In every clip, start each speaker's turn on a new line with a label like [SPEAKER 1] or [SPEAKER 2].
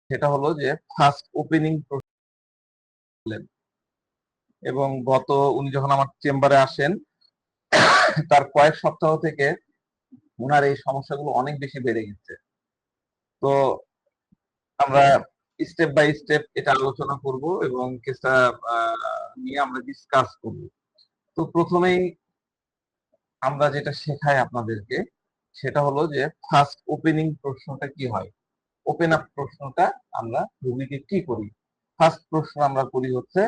[SPEAKER 1] সেটা হলো যে ফার্স্ট ওপেনিং প্রবলেম। এবং উনি যখন আমার চেম্বারে আসেন তার কয়েক সপ্তাহ থেকে ওনার এই সমস্যাগুলো অনেক বেশি বেড়ে গেছে। তো আমরা স্টেপ বাই স্টেপ এটা আলোচনা করব এবং কেসটা নিয়ে আমরা ডিসকাস করব। তো প্রথমেই আমরা যেটা শেখাই আপনাদেরকে সেটা হলো যে ফার্স্ট ওপেনিং প্রশ্নটা কি হয়, ওপেন আপ প্রশ্নটা আমরা রোগীকে কি করি। ফার্স্ট প্রশ্ন আমরা করি হচ্ছে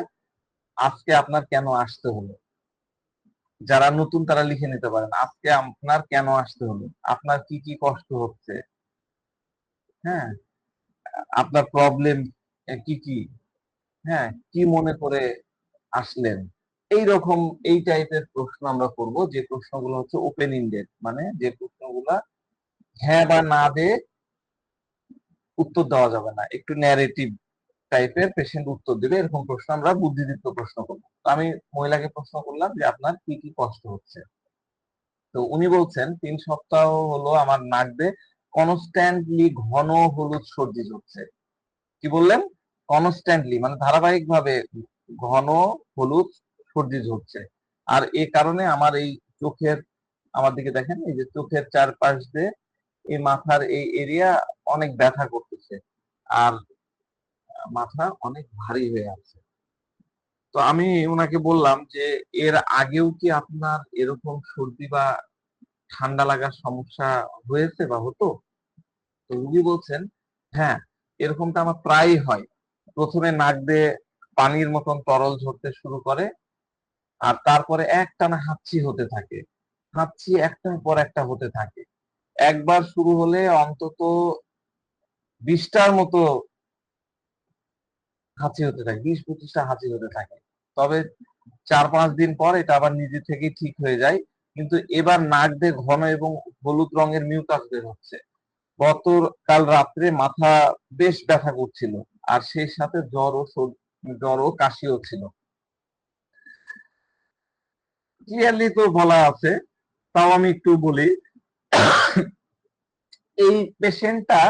[SPEAKER 1] আজকে আপনার কেন আসতে হলো। যারা নতুন তারা লিখে নিতে পারেন, আজকে আপনার কেন আসতে হলো, আপনার কি কি কষ্ট হচ্ছে, হ্যাঁ, আপনার প্রবলেম কি কি, হ্যাঁ, কি মনে করে আসলেন। এইরকম এই টাইপের প্রশ্ন আমরা করব, যে প্রশ্নগুলো হচ্ছে ওপেন ইন্ডেড, মানে যে প্রশ্নগুলা হ্যাঁ বা না দিয়ে উত্তর দেওয়া যাবে না, একটু ন্যারেটিভ টাইপের পেশেন্ট উত্তর দেবে, এরকম প্রশ্ন আমরা বুদ্ধিদীপ্ত প্রশ্ন করবো। তো আমি মহিলাকে প্রশ্ন করলাম যে আপনার কি কি কষ্ট হচ্ছে। তো উনি বলছেন 3 সপ্তাহ হলো আমার নাক দিয়ে কনস্ট্যান্টলি ঘন হলুদ সর্দি হচ্ছে। কি বললেন? কনস্ট্যান্টলি মানে ধারাবাহিক ভাবে ঘন হলুদ সর্দি হচ্ছে। আর এই কারণে আমার এই চোখের, আমার দিকে দেখেন, এই যে চোখের চারপাশ দিয়ে এই মাথার এই এরিয়া অনেক ব্যথা করতেছে, আর মাথা অনেক ভারী হয়ে আছে। তো আমি ওনাকে বললাম যে এর আগেও কি আপনার এরকম সর্দি বা ঠান্ডা লাগার সমস্যা হয়েছে বা হতো? তো রুগী বলছেন হ্যাঁ, এরকমটা আমার প্রায়ই হয়। প্রথমে নাক দিয়ে পানির মতন তরল ঝরতে শুরু করে, আর তারপরে একটানা হাঁচি হতে থাকে, হাঁচি একটার পর একটা হতে থাকে। একবার শুরু হলে অন্তত 20টার মতো হাঁচি হতে থাকে, 20-25টা হাঁচি হতে থাকে। তবে 4-5 দিন পর এটা আবার নিজে থেকেই ঠিক হয়ে যায়। কিন্তু এবার নাক দিয়ে ঘন এবং হলুদ রঙের মিউকাস বের হচ্ছে। গতকাল রাত্রে মাথা বেশ ব্যথা করছিল, আর সেই সাথে জ্বর ও কাশিও ছিল। ক্লিয়ারলি তো বলা আছে, তাও আমি একটু বলি। এই পেশেন্টটা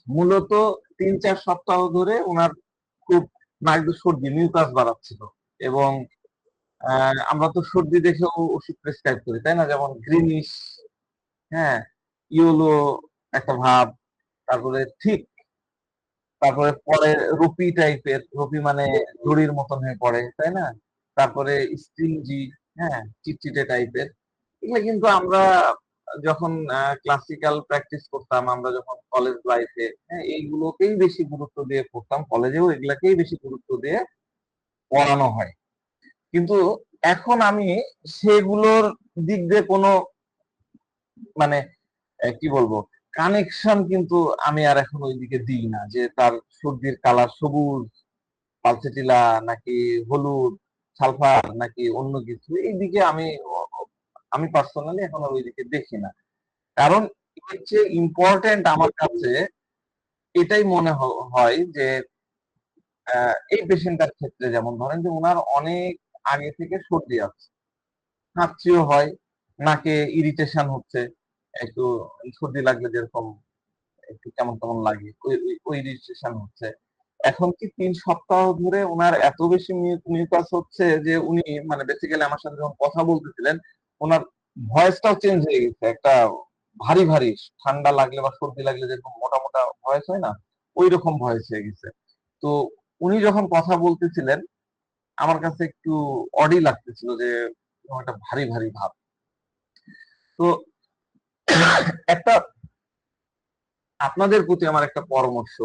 [SPEAKER 1] মূলত 3-4 সপ্তাহ ধরে ওনার খুব নাক দিয়ে সর্দি মিউকাস বাড়াচ্ছিল। এবং আমরা তো সর্দি দেখেও ওষুধ প্রেসক্রাইব করি, তাই না? যেমন গ্রিনিশ, হ্যাঁ, ইয়েলো একটা ভাব, তারপরে ঠিক, তারপরে পরে রুপি টাইপের, রুপি মানে দড়ির মতন হয়ে পড়ে, তাই না? তারপরে স্ট্রিঞ্জি, হ্যাঁ, চিটচিটে টাইপের। এগুলো কিন্তু আমরা যখন ক্লাসিক্যাল প্র্যাকটিস করতাম, আমরা যখন কলেজ লাইফে, হ্যাঁ, এইগুলোকেই বেশি গুরুত্ব দিয়ে পড়তাম, কলেজেও এগুলাকেই বেশি গুরুত্ব দিয়ে পড়ানো হয়। কিন্তু এখন আমি সেগুলোর দিক দিয়ে কোনো মানে কি বলবো, কানেকশন কিন্তু আমি আর এখন ওইদিকে দিই না, যে তার সর্দির কালার সবুজ, পালসেটিলা নাকি হলুদ, সালফার নাকি অন্য কিছু, এইদিকে আমি পার্সোনালি এখন আর ওইদিকে দেখি না। কারণ এর চেয়ে ইম্পর্টেন্ট আমার কাছে এটাই মনে হয় যে এই পেশেন্টটার ক্ষেত্রে, যেমন ধরেন যে ওনার অনেক আগে থেকে সর্দি আছে, হাঁচিও হয়, নাকে ইরিটেশন হচ্ছে, একটু সর্দি লাগলে যেরকম একটু কেমন কেমন লাগে, ওই ইরিটেশন হচ্ছে। এখন কি 3 সপ্তাহ ধরে ওনার এত বেশি মিউকাস হচ্ছে যে উনি মানে বেসিক্যালি আমার সাথে যখন কথা বলতেছিলেন, ওনার ভয়েসটাও চেঞ্জ হয়ে গেছে, একটা ভারী ভারী, ঠান্ডা লাগলে বা সর্দি লাগলে যেরকম মোটা মোটা ভয়েস হয় না, ওই রকম ভয়েস হয়ে গেছে। তো উনি যখন কথা বলতেছিলেন আমার কাছে একটু অডি লাগতেছিল, যে একটা ভারী ভারী ভাব। তো একটা আপনাদের প্রতি আমার একটা পরামর্শ,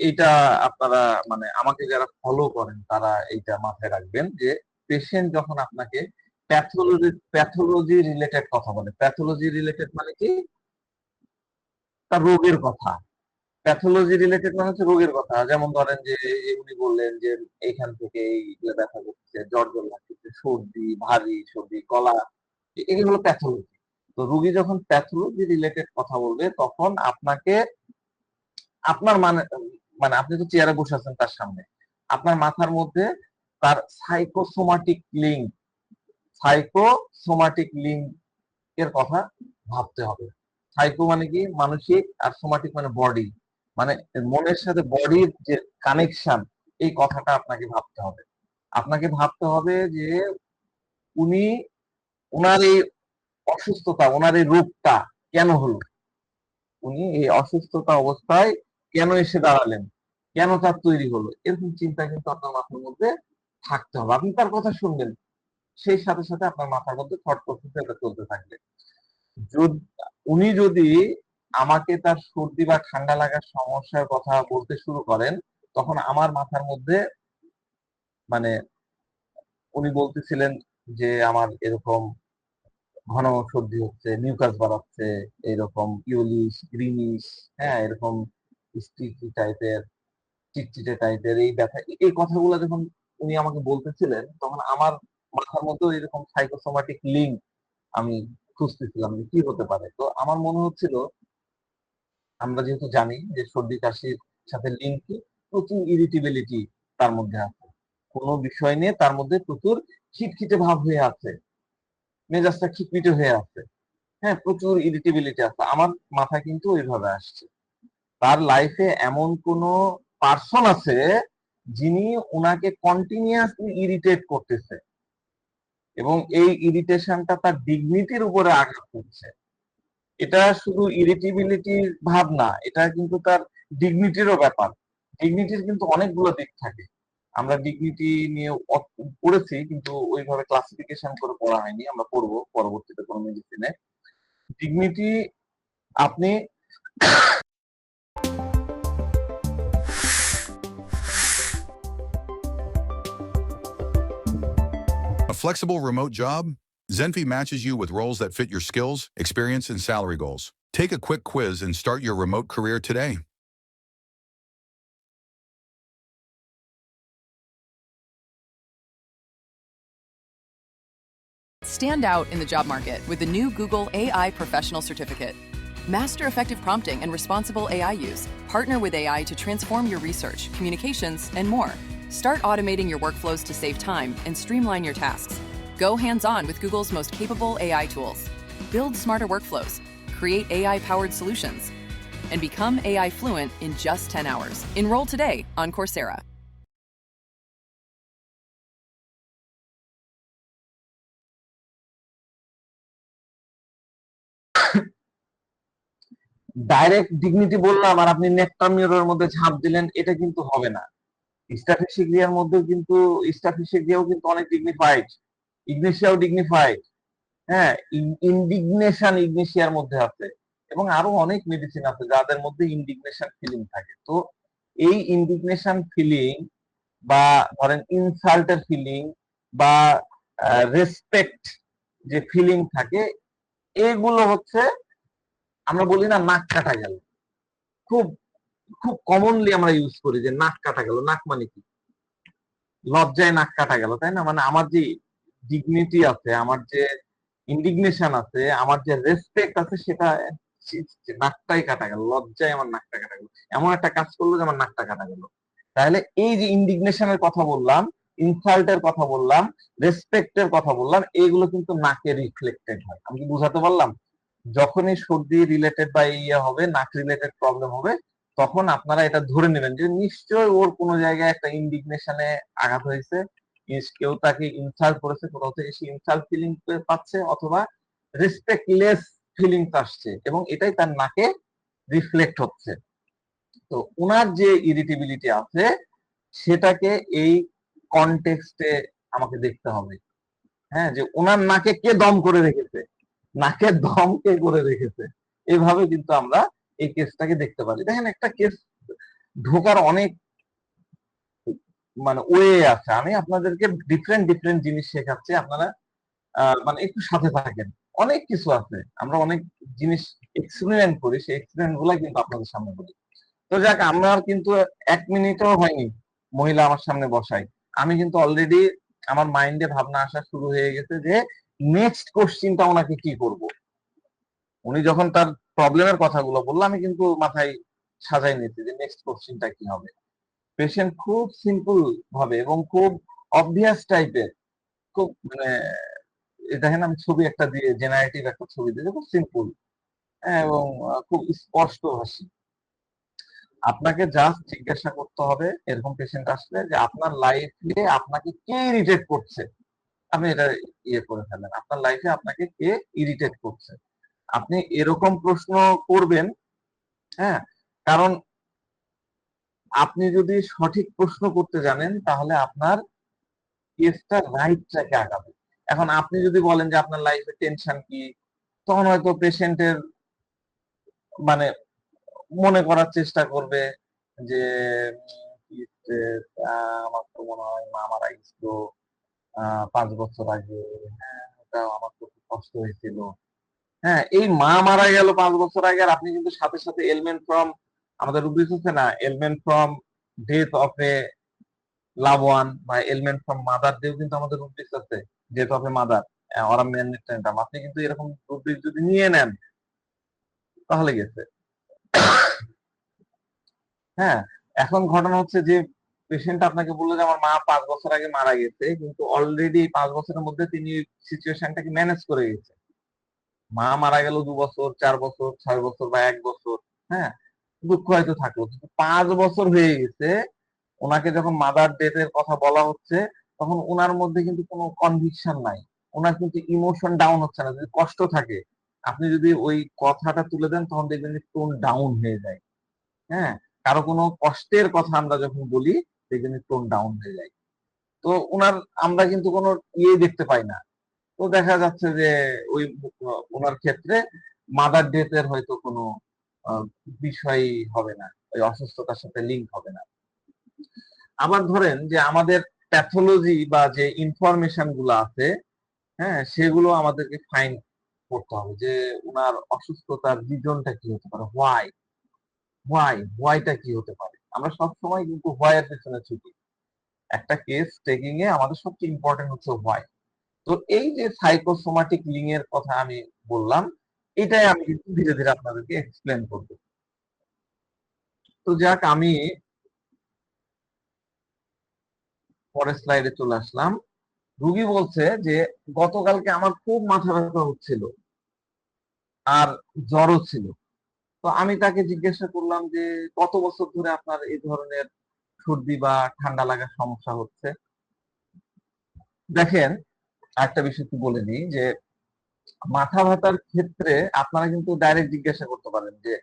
[SPEAKER 1] এইটা আপনারা মানে আমাকে যারা ফলো করেন তারা এইটা মাথায় রাখবেন, যে পেশেন্ট যখন আপনাকে প্যাথোলজি রিলেটেড কথা বলে, প্যাথোলজি রিলেটেড মানে কি, তার রোগের কথা। প্যাথোলজি রিলেটেড মানে হচ্ছে রোগের কথা। যেমন ধরেন যে উনি বললেন যে এইখান থেকে এইগুলো ব্যথা করছে, জ্বর জ্বর লাগছে, সর্দি, ভারী সর্দি, গলা, এগুলো হলো প্যাথোলজি। তো রোগী যখন প্যাথোলজি রিলেটেড কথা বলবে তখন আপনাকে, আপনার মানে মানে আপনি তো চেয়ারে বসে আছেন তার সামনে, আপনার মাথার মধ্যে তার সাইকোসোমাটিক লিঙ্ক এর কথা ভাবতে হবে। সাইকো মানে কি মানসিক, আর সোমাটিক মানে বডি। মানে মনের সাথে বডির যে কানেকশন, এই কথাটা আপনাকে ভাবতে হবে। আপনাকে ভাবতে হবে যে উনি উনার এই অসুস্থতা, উনার এই রোগটা কেন হলো? উনি এই অসুস্থতা অবস্থায় কেন এসে দাঁড়ালেন? কেন তার তৈরি হলো? এরকম চিন্তা কিন্তু আপনার মাথার মধ্যে থাকতে হবে। আপনি তার কথা শুনবেন। সেই সাথে, সাথে আপনার মাথার মধ্যে থট প্রসেস এটা চলতে থাকবে। যদ উনি যদি আমাকে তার সর্দি বা ঠান্ডা লাগার সমস্যার কথা বলতে শুরু করেন, তখন আমার মাথার মধ্যে মানে উনি বলতেছিলেন যে, "আমার এরকম ঘন সর্দি হচ্ছে, মিউকাস বাড়াচ্ছে, এরকম ইয়েলোইশ, গ্রিনিশ, হ্যাঁ? এরকম স্টিকি টাইপের, চিটচিটে টাইপের এই ব্যথা।" এই কথাগুলো যখন উনি আমাকে বলতেছিলেন, তখন আমার মাথার মধ্যেও এরকম সাইকোসোমাটিক লিঙ্ক আমি খুঁজতেছিলাম যে কি হতে পারে। তো আমার মনে হচ্ছিল আমরা যেহেতু জানি যে সর্দি কাশির সাথে লিঙ্ক কি? প্রচুর ইরিটেবিলিটি তার মধ্যে আছে। কোন বিষয় নিয়ে তার মধ্যে প্রচুর খিটখিটে ভাব হয়ে আছে। মেজাজটা খিটমিটে হয়ে আছে। হ্যাঁ? প্রচুর ইরিটেবিলিটি আছে। আমার মাথায় কিন্তু ওইভাবে আসছে। তার লাইফে এমন কোন পারসন আছে যিনি উনাকে কন্টিনিউয়াসলি ইরিটেট করতেছে এবং এই ইরিটেশনটা তার ডিগনিটির উপরে আঘাত করছে। এটা শুধু ইরিটেবিলিটির ভাব না, এটা কিন্তু তার ডিগনিটিরও ব্যাপার। ডিগনিটির কিন্তু অনেকগুলো দিক থাকে। আমরা ডিগনিটি নিয়ে পড়েছি কিন্তু ওইভাবে ক্লাসিফিকেশন করে পড়া হয়নি। আমরা পড়বো পরবর্তীতে কোনো মেডিসিনে। ডিগনিটি আপনি
[SPEAKER 2] A flexible remote job? Zenfi matches you with roles that fit your skills, experience, and salary goals. Take a quick quiz and start your remote career today.
[SPEAKER 3] Stand out in the job market with the new Google AI Professional Certificate. Master effective prompting and responsible AI use. Partner with AI to transform your research, communications, and more. Start automating your workflows to save time and streamline your tasks. Go hands-on with Google's most capable AI tools. Build smarter workflows, create AI-powered solutions, and become AI fluent in just 10 hours. Enroll today on Coursera.
[SPEAKER 1] Direct dignity বললাম আর আপনি nectar মিররের মধ্যে ঝাঁপ দিলেন, এটা কিন্তু হবে না। স্ট্র্যাফিসিগ্রিয়ার মধ্যেও কিন্তু স্ট্র্যাফিসিগ্রিয়াও কিন্তু অনেক ডিগনিফাইড। ইগনিশিয়াও ডিগনিফাইড। হ্যাঁ? ইনডিগনেশন ইগনিশিয়ার মধ্যে আছে। এবং আরো অনেক মেডিসিন আছে যাদের মধ্যে ইনডিগনেশন ফিলিং থাকে। তো এই ইনডিগনেশন ফিলিং বা ধরেন ইনসাল্টের ফিলিং বা রেসপেক্ট যে ফিলিং থাকে, এগুলো হচ্ছে আমরা বলি না নাক কাটা গেল। খুব খুব কমনলি আমরা ইউজ করি যে নাক কাটা গেল। নাক মানে কি? লজ্জায় নাক কাটা গেল, তাই না? মানে আমার যে ডিগনিটি আছে, আমার যে ইন্ডিগনেশন আছে, আমার যে রেসপেক্ট আছে সেটা নাকটাই কাটা গেল। লজ্জায় আমার নাকটা কাটা গেল। এমন একটা কাজ করলো যে আমার নাকটা কাটা গেল। তাহলে এই যে ইন্ডিগনেশনের কথা বললাম, ইনসাল্টের কথা বললাম, রেসপেক্টের কথা বললাম, এগুলো কিন্তু নাকে রিফ্লেক্টেড হয়। আমি কি বুঝাতে পারলাম? যখনই সর্দি রিলেটেড বা ইয়ে হবে, নাক রিলেটেড প্রবলেম হবে, তখন আপনারা এটা ধরে নেবেন যে নিশ্চয়ই ওর কোনো জায়গায় একটা ইন্ডিগনেশনে আঘাত হয়েছে। কেউ তাকে ইনসাল্ট করেছে, কোথাও থেকে সে ইনসাল্ট ফিলিং পাচ্ছে অথবা রেসপেক্টলেস ফিলিংস আসছে এবং এটাই তার নাকে রিফ্লেক্ট হচ্ছে। তো উনার যে ইরিটেবিলিটি আছে সেটাকে এই কনটেক্সটে আমাকে দেখতে হবে। হ্যাঁ? যে উনার নাকে কে দম করে রেখেছে? নাকে দম কে করে রেখেছে? এভাবে কিন্তু আমরা এই কেসটাকে দেখতে পারি। দেখেন একটা কেস ঢোকার অনেক মানে ওয়ে আছে। আমি আপনাদেরকে ডিফারেন্ট জিনিস শেখাচ্ছি। আপনারা মানে একটু সাথে থাকেন। অনেক কিছু আছে। আমরা অনেক জিনিস এক্সপেরিমেন্ট করি। সেই এক্সপেরিমেন্ট গুলা কিন্তু আপনাদের সামনে বলি। তো যাক আমার কিন্তু ১ মিনিটও হয়নি মহিলা আমার সামনে বসায়। আমি কিন্তু অলরেডি আমার মাইন্ডে ভাবনা আসা শুরু হয়ে গেছে যে নেক্সট কোয়েশ্চেনটা উনাকে কি করব? উনি যখন তার প্রবলেমের কথাগুলো বলল আমি কিন্তু মাথায় সাজায় নিয়েছি যে নেক্সট কোয়েশ্চেনটা কি হবে। পেশেন্ট খুব সিম্পল ভাবে এবং খুব অবভিয়াস টাইপের খুব মানে দেখেন আমি ছবি একটা দিয়ে জেনারেটিভ একটা ছবি দিয়ে খুব সিম্পল হ্যাঁ, এবং খুব স্পষ্ট হাসি। আপনাকে জাস্ট জিজ্ঞাসা করতে হবে এরকম পেশেন্ট আসলে যে আপনার লাইফে আপনাকে কে ইরিটেট করছে, আপনি এটা ইয়ে করে ফেলেন, আপনার লাইফে আপনাকে কে ইরিটেট করছে, আপনি এরকম প্রশ্ন করবেন। হ্যাঁ, কারণ আপনি যদি সঠিক প্রশ্ন করতে জানেন তাহলে আপনার কেসটা রাইট ট্র্যাকে আগাবে। এখন আপনি যদি বলেন যে আপনার লাইফে টেনশন কি, তখন হয়তো পেশেন্টের মানে মনে করার চেষ্টা করবে যে কি stress, আমার তো মনে হয় মা মারা গেছিল ৫ বছর আগে। হ্যাঁ, ওটা আমার তো খুব কষ্ট হয়েছিল। হ্যাঁ, এই মা মারা গেল ৫ বছর আগে, আর আপনি কিন্তু সাথে, সাথে এলিমেন্ট ফ্রম আমাদের রুব্রিক্স আছে না? Element from death of A love one বা এলিমেন্ট ফ্রম মাদার দিয়েও কিন্তু আমাদের রুব্রিক্স আছে। Death of a mother or a man term. আপনি কিন্তু এরকম রুব্রিক্স যদি নিয়ে নেন তাহলে গেছে। হ্যাঁ, এখন ঘটনা হচ্ছে যে পেশেন্ট আপনাকে বললো যে আমার মা ৫ বছর আগে মারা গেছে, কিন্তু অলরেডি ৫ বছরের মধ্যে তিনি সিচুয়েশনটাকে ম্যানেজ করে গেছে। মা মারা গেল ২ বছর, ৪ বছর, ৬ বছর বা ১ বছর। হ্যাঁ, দুঃখ হয়তো থাকলো। কিন্তু ৫ বছর হয়ে গেছে, উনাকে যখন মাদার ডেথ এর কথা বলা হচ্ছে, তখন উনার মধ্যে কিন্তু কোনো কনভিকশন নাই। উনার কিন্তু ইমোশন ডাউন হচ্ছে না। যদি কষ্ট থাকে, আপনি যদি ওই কথাটা তুলে দেন তখন দেখবেন যে টোন ডাউন হয়ে যায়। হ্যাঁ? কারো কোনো কষ্টের কথা আমরা যখন বলি, দেখবেন যে টোন ডাউন হয়ে যায়। তো উনার আমরা কিন্তু কোনো ইয়েই দেখতে পাই না। তো দেখা যাচ্ছে যে ওই উনার ক্ষেত্রে মাদার ডেথ এর হয়তো কোনো আ বিষয়ই হবে না। ওই অসুস্থতার সাথে লিঙ্ক হবে না। আবার ধরেন যে আমাদের প্যাথোলজি বা যে ইনফরমেশন গুলো আছে, হ্যাঁ? সেগুলো আমাদেরকে ফাইন্ড করতে হবে যে উনার অসুস্থতার রিজনটা কি হতে পারে? হোয়াইটা কি হতে পারে? আমরা সবসময় কিন্তু হোয়াই এর পেছনে ছুটি। একটা কেস টেকিং এ আমাদের সবচেয়ে ইম্পোর্টেন্ট হচ্ছে হোয়াই। তো এই যে সাইকোসোমাটিক লিঙ্ক এর কথা আমি বললাম, এটাই আমি কিন্তু ধীরে, ধীরে আপনাদেরকে এক্সপ্লেইন করব। তো যাক, আমি পরের স্লাইডে চলে আসলাম। রুগী বলছে যে গতকালকে আমার খুব মাথা ব্যথা হচ্ছিল আর জ্বরও ছিল। তো আমি তাকে জিজ্ঞাসা করলাম যে কত বছর ধরে আপনার এই ধরনের সর্দি বা ঠান্ডা লাগার সমস্যা হচ্ছে? দেখেন, আরেকটা বিষয় একটু বলে নিই যে মাথা ব্যথার ক্ষেত্রে আপনারা কিন্তু ডাইরেক্ট জিজ্ঞাসা করতে পারেন যে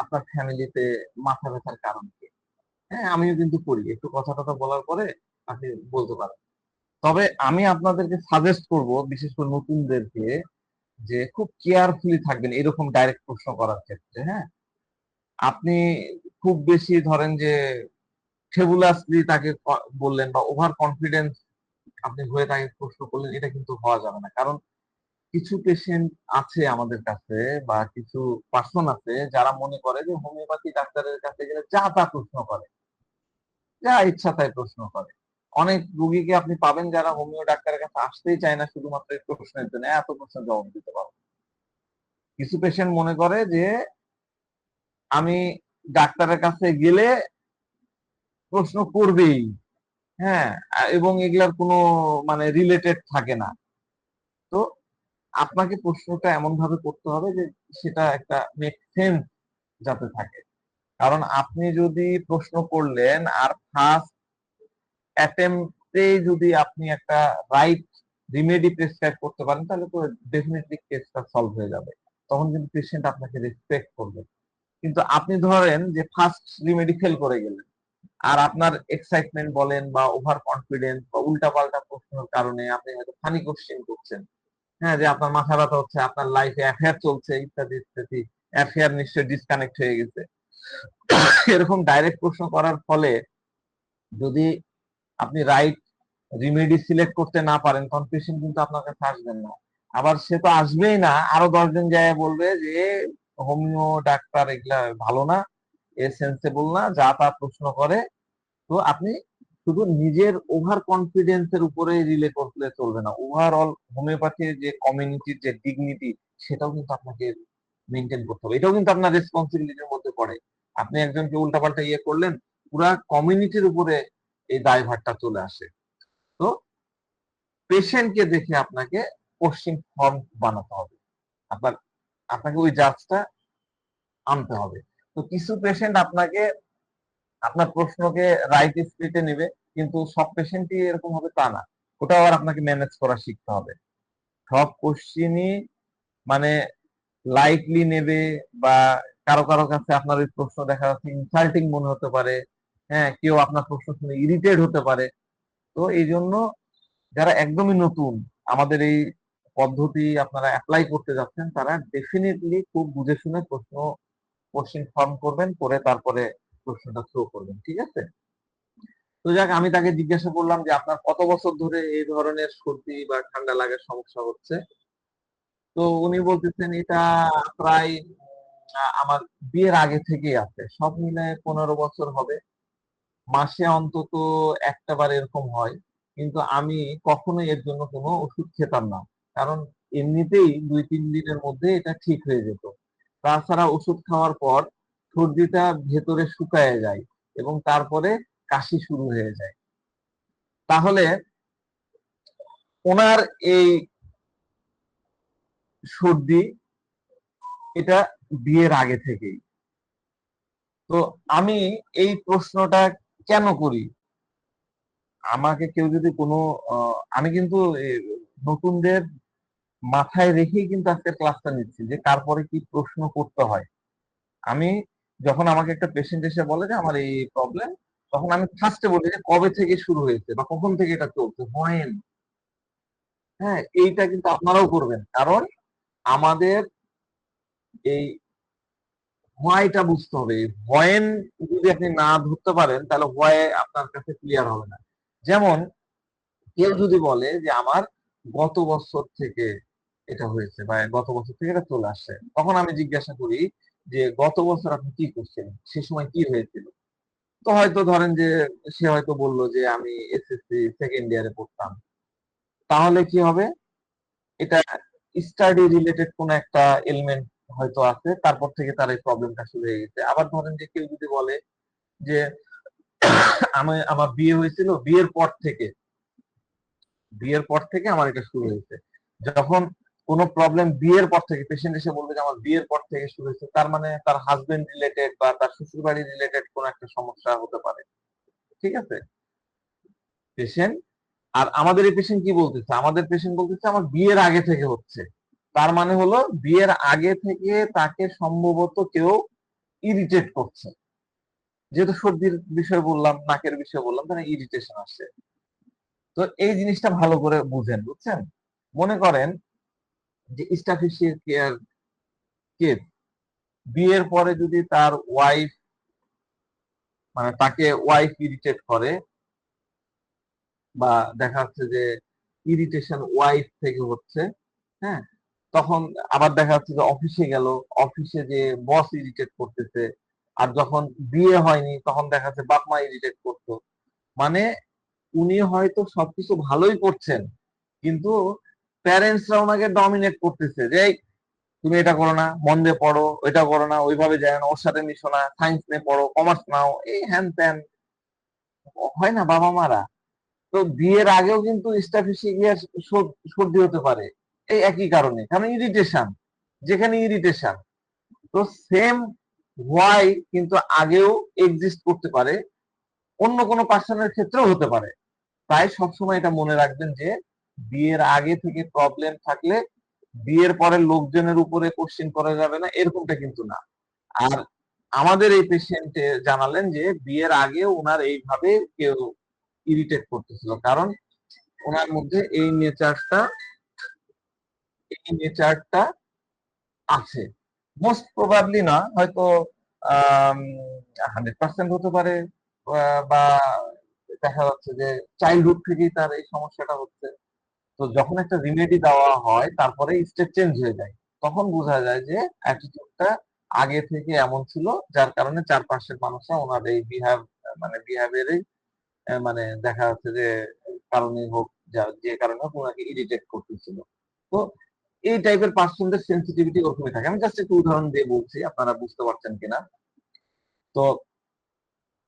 [SPEAKER 1] আপনার ফ্যামিলিতে মাথা ব্যথার কারণ কি? হ্যাঁ, আমিও কিন্তু করি। একটু কথা-টথা বলার পরে আপনি বলতে পারেন। তবে আমি আপনাদেরকে সাজেস্ট করব, বিশেষ করে নতুনদেরকে, যে খুব কেয়ারফুলি থাকবেন এরকম ডাইরেক্ট প্রশ্ন করার ক্ষেত্রে, হ্যাঁ? আপনি খুব বেশি ধরেন যে ফেবুলাসলি তাকে বললেন বা ওভার কনফিডেন্স আপনি হয়ে তাকে প্রশ্ন করলেন, এটা কিন্তু হওয়া যাবে না। কারণ কিছু পেশেন্ট আছে আমাদের কাছে বা কিছু পার্সন আছে যারা মনে করে যে হোমিওপ্যাথি ডাক্তারের কাছে গেলে যা তা প্রশ্ন করে। যা ইচ্ছা তাই প্রশ্ন করে। অনেক রোগীকে আপনি পাবেন যারা হোমিও ডাক্তারের কাছে আসতেই চায় না শুধুমাত্র এই প্রশ্নের জন্য। এত প্রশ্নের জবাব দিতে পারবে। কিছু পেশেন্ট মনে করে যে আমি ডাক্তারের কাছে গেলে প্রশ্ন করবেই। হ্যাঁ? এবং এগুলার কোনো মানে রিলেটেড থাকে না। তো আপনাকে প্রশ্নটা এমনভাবে করতে হবে যে সেটা একটা মেক সেন্স যাতে থাকে। কারণ আপনি যদি প্রশ্ন করলেন আর ফার্স্ট অ্যাটেম্পটেই যদি আপনি একটা রাইট রিমেডি প্রেসক্রাইব করতে পারেন তাহলে তো ডেফিনিটলি কেসটা সলভ হয়ে যাবে। তখন কিন্তু পেশেন্ট আপনাকে রেসপেক্ট করবে। কিন্তু আপনি ধরেন যে ফার্স্ট রিমেডি ফেল করে গেলেন। আর আপনার এক্সাইটমেন্ট বলেন বা ওভার কনফিডেন্স বা উল্টাপাল্টা প্রশ্নের কারণে আপনি হয়তো ফানি কোয়েশ্চেন করছেন। হ্যাঁ, যে আপনার মাথা ব্যথা হচ্ছে, আপনার লাইফে অ্যাফেয়ার চলছে ইত্যাদি, ইত্যাদি। অ্যাফেয়ার নিশ্চয়ই ডিসকানেক্ট হয়ে গেছে। এরকম ডাইরেক্ট প্রশ্ন করার ফলে যদি আপনি রাইট রিমেডি সিলেক্ট করতে না পারেন তখন পেশেন্ট কিন্তু আপনার কাছে আসবেন না। আবার সে তো আসবেই না, আরো ১০ জন যাইয়া বলবে যে হোমিও ডাক্তার এগুলা ভালো না, এ সেন্সেবল না, যা তা প্রশ্ন করে। তো আপনি শুধু নিজের ওভার কনফিডেন্স এর উপরে রিলে করলে চলবে না। ওভারঅল হোমিওপ্যাথির যে কমিউনিটির যে ডিগনিটি সেটাও কিন্তু আপনাকে মেইনটেইন করতে হবে। এটাও কিন্তু আপনার রেসপন্সিবিলিটির মধ্যে পড়ে। আপনি একজনকে উল্টাপাল্টা ইয়ে করলেন, পুরা কমিউনিটির উপরে এই দায়ভারটা চলে আসে। তো পেশেন্টকে দেখে আপনাকে কোশ্চেন ফর্ম বানাতে হবে। আপনার আপনাকে ওই জাজটা আনতে হবে। তো কিছু পেশেন্ট আপনাকে আপনার প্রশ্নকে রাইট স্পিডে নেবে, কিন্তু সব পেশেন্টই এরকম হবে তা না। ওটা আবার আপনাকে ম্যানেজ করা শিখতে হবে। সব কোশ্চিনই মানে লাইটলি নেবে, বা কারো কারো কাছে আপনার ওই প্রশ্ন দেখা যাচ্ছে ইনসাল্টিং মনে হতে পারে। হ্যাঁ, কেউ আপনার প্রশ্ন শুনে ইরিটেট হতে পারে। তো এই জন্য যারা একদমই নতুন আমাদের এই পদ্ধতি আপনারা অ্যাপ্লাই করতে যাচ্ছেন, তারা ডেফিনেটলি খুব বুঝে শুনে কোশ্চিন ফর্ম করবেন, করে তারপরে প্রশ্নটা থ্রো করবেন। ঠিক আছে? তো যাক, আমি তাকে জিজ্ঞাসা করলাম যে আপনার কত বছর ধরে এই ধরনের সর্দি বা ঠান্ডা লাগার সমস্যা হচ্ছে? তো উনি বলতেছেন এটা প্রায় আমার বিয়ের আগে থেকেই আছে। সব মিলায় 15 বছর হবে। মাসে অন্তত একটা বার এরকম হয়। কিন্তু আমি কখনোই এর জন্য কোনো ওষুধ খেতাম না। কারণ এমনিতেই ২-৩ দিনের মধ্যে এটা ঠিক হয়ে যেত। তাছাড়া ওষুধ খাওয়ার পর সর্দিটা ভেতরে শুকায়ে যায় এবং তারপরে কাশি শুরু হয়ে যায়। তাহলে উনার এই সর্দি এটা বিয়ের আগে থেকেই। তো আমি এই প্রশ্নটা কেন করি? আমাকে কেউ যদি কোনো আ আমি কিন্তু নতুনদের মাথায় রেখেই কিন্তু আজকের ক্লাসটা নিচ্ছি যে কার পরে কি প্রশ্ন করতে হয়। আমি যখন আমাকে একটা পেশেন্ট এসে বলে যে আমার এই প্রবলেম, তখন আমি ফার্স্ট এ বলি যে কবে থেকে শুরু হয়েছে বা কখন থেকে এটা চলছে? when? হ্যাঁ, এইটা কিন্তু আপনারাও করবেন। কারণ আমাদের এই why টা বুঝতে হবে। when যদি আপনি না ধরতে পারেন তাহলে why আপনার কাছে ক্লিয়ার হবে না। যেমন কেউ যদি বলে যে আমার গত বছর থেকে এটা হয়েছে বা গত বছর থেকে এটা চলে আসছে, তখন আমি জিজ্ঞাসা করি যে গত বছর আপনি কি করছিলেন? সে সময় কি হয়েছিল? তো হয়তো ধরেন যে সে হয়তো বলল যে আমি এসএসসি সেকেন্ড ইয়ারে পড়তাম। তাহলে কি হবে? এটা স্টাডি রিলেটেড কোন একটা এলিমেন্ট হয়তো আছে। তারপর থেকে তার এই প্রবলেমটা শুরু হয়ে গেছে। আবার ধরেন যে কেউ যদি বলে যে আমার বিয়ে হয়েছিল, বিয়ের পর থেকে আমার এটা শুরু হয়েছে। যখন কোন প্রবলেম বিয়ের পর থেকে পেশেন্ট এসে বলবে যে আমার বিয়ের পর থেকে শুরু হয়েছে, তার মানে তার হাসব্যান্ড রিলেটেড বা তার শ্বশুরবাড়ি রিলেটেড কোন একটা সমস্যা হতে পারে। ঠিক আছে? পেশেন্ট আর আমাদের এই পেশেন্ট কি বলতেছে? আমাদের পেশেন্ট বলতেছে আমার বিয়ের আগে থেকে হচ্ছে। তার মানে হলো বিয়ের আগে থেকে তাকে সম্ভবত কেউ ইরিটেট করছে। যেহেতু সর্দির বিষয় বললাম, নাকের বিষয় বললাম, তাহলে ইরিটেশন আসছে। তো এই জিনিসটা ভালো করে বুঝেন, বুঝছেন? মনে করেন যে স্টাফিসিয়ার কেয়ার কেস, বিয়ের পরে যদি তার ওয়াইফ মানে তাকে ওয়াইফ ইরিটেট করে, বা দেখা যাচ্ছে যে ইরিটেশন ওয়াইফ থেকে হচ্ছে, হ্যাঁ, তখন আবার দেখা যাচ্ছে যে অফিসে গেল, অফিসে যে বস ইরিটেট করতেছে, আর যখন বিয়ে হয়নি তখন দেখা যাচ্ছে বাপ মা ইরিটেট করতো। মানে উনি হয়তো সবকিছু ভালোই করছেন, কিন্তু প্যারেন্টসরা ওনাকে ডমিনেট করতেছে যে এই তুমি এটা করো না, মন দিয়ে পড়ো, ওইটা করো না, ওইভাবে যায় না, ওর সাথে মিশো না, সায়েন্স নিয়ে পড়ো, কমার্স নাও, এই হ্যান ত্যান হয় না বাবা মারা। তো বিয়ের আগেও কিন্তু স্টাফিসিয়ার সর্দি হতে পারে এই একই কারণে, কারণ ইরিটেশন, যেখানে ইরিটেশন। তো সেম হোয়াই কিন্তু আগেও এক্সিস্ট করতে পারে, অন্য কোনো পার্সনের ক্ষেত্রেও হতে পারে। তাই সবসময় এটা মনে রাখবেন যে বিয়ের আগে থেকে প্রবলেম থাকলে বিয়ের পরে লোকজনের উপরে কোশ্চিন করা যাবে না, এরকমটা কিন্তু না। আর আমাদের এই পেশেন্ট জানালেন যে বিয়ের আগে ওনার এইভাবে কেউ ইরিটেট করতেছিল, কারণ ওনার মধ্যে এই নেচারটা আছে। মোস্ট প্রবাবলি না, হয়তো 100% হতে পারে, বা দেখা যাচ্ছে যে চাইল্ডহুড থেকেই তার এই সমস্যাটা হচ্ছে। তো যখন একটা রিমেডি দেওয়া হয় তারপরে স্টেট চেঞ্জ হয়ে যায়, তখন বোঝা যায় যে অ্যাটিটিউডটা আগে থেকে এমন ছিল, যার কারণে চারপাশের মানুষরা ওনার এই বিহেভিয়ারে মানে দেখা যাচ্ছে যে কারণে হোক, যে কারণে হোক ওনাকে ইরিটেট করতেছিল। তো এই টাইপের পার্সনদের সেনসিটিভিটি ওরকমই থাকে। আমি জাস্ট একটু উদাহরণ দিয়ে বলছি, আপনারা বুঝতে পারছেন কিনা। তো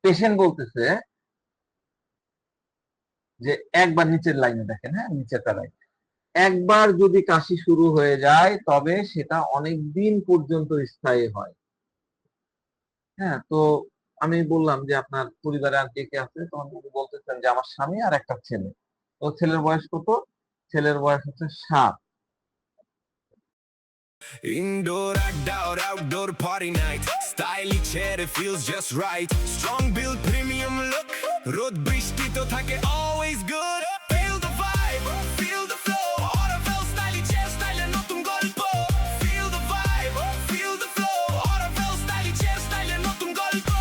[SPEAKER 1] পেশেন্ট বলতেছে যে একবার নিচের লাইনে দেখেন, হ্যাঁ, নিচেরটা লাইন, একবার যদি কাশি শুরু হয়ে যায় তবে সেটা অনেক দিন পর্যন্ত স্থায়ী হয়। হ্যাঁ, তো আমি বললাম যে আপনার পরিবারে আর কে কে আছে? তখন উনি বলতেছেন যে আমার স্বামী আর একটা ছেলে। তো ছেলের বয়স কত? ছেলের বয়স হচ্ছে 7।
[SPEAKER 4] Indoor, outdoor party night. Stylish chair, it feels just right. Strong build, premium look. Road bristy to thake always good. Feel the vibe, feel the flow. Oravel stylish chair, style e notun golpo. Feel the vibe, feel the flow. Oravel stylish chair, style e notun golpo.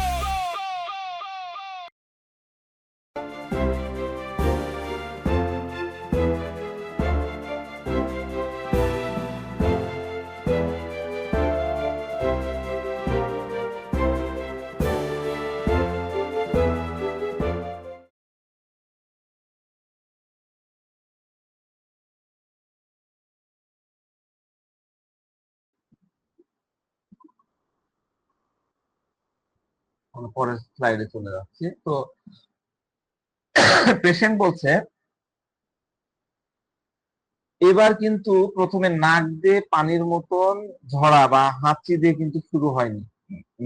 [SPEAKER 1] আমরা পরের স্লাইডে চলে যাচ্ছি। তো patient বলছে এবার কিন্তু প্রথমে নাক দিয়ে পানির মতন ঝরা বা হাঁচি দিয়ে কিন্তু শুরু হয়নি।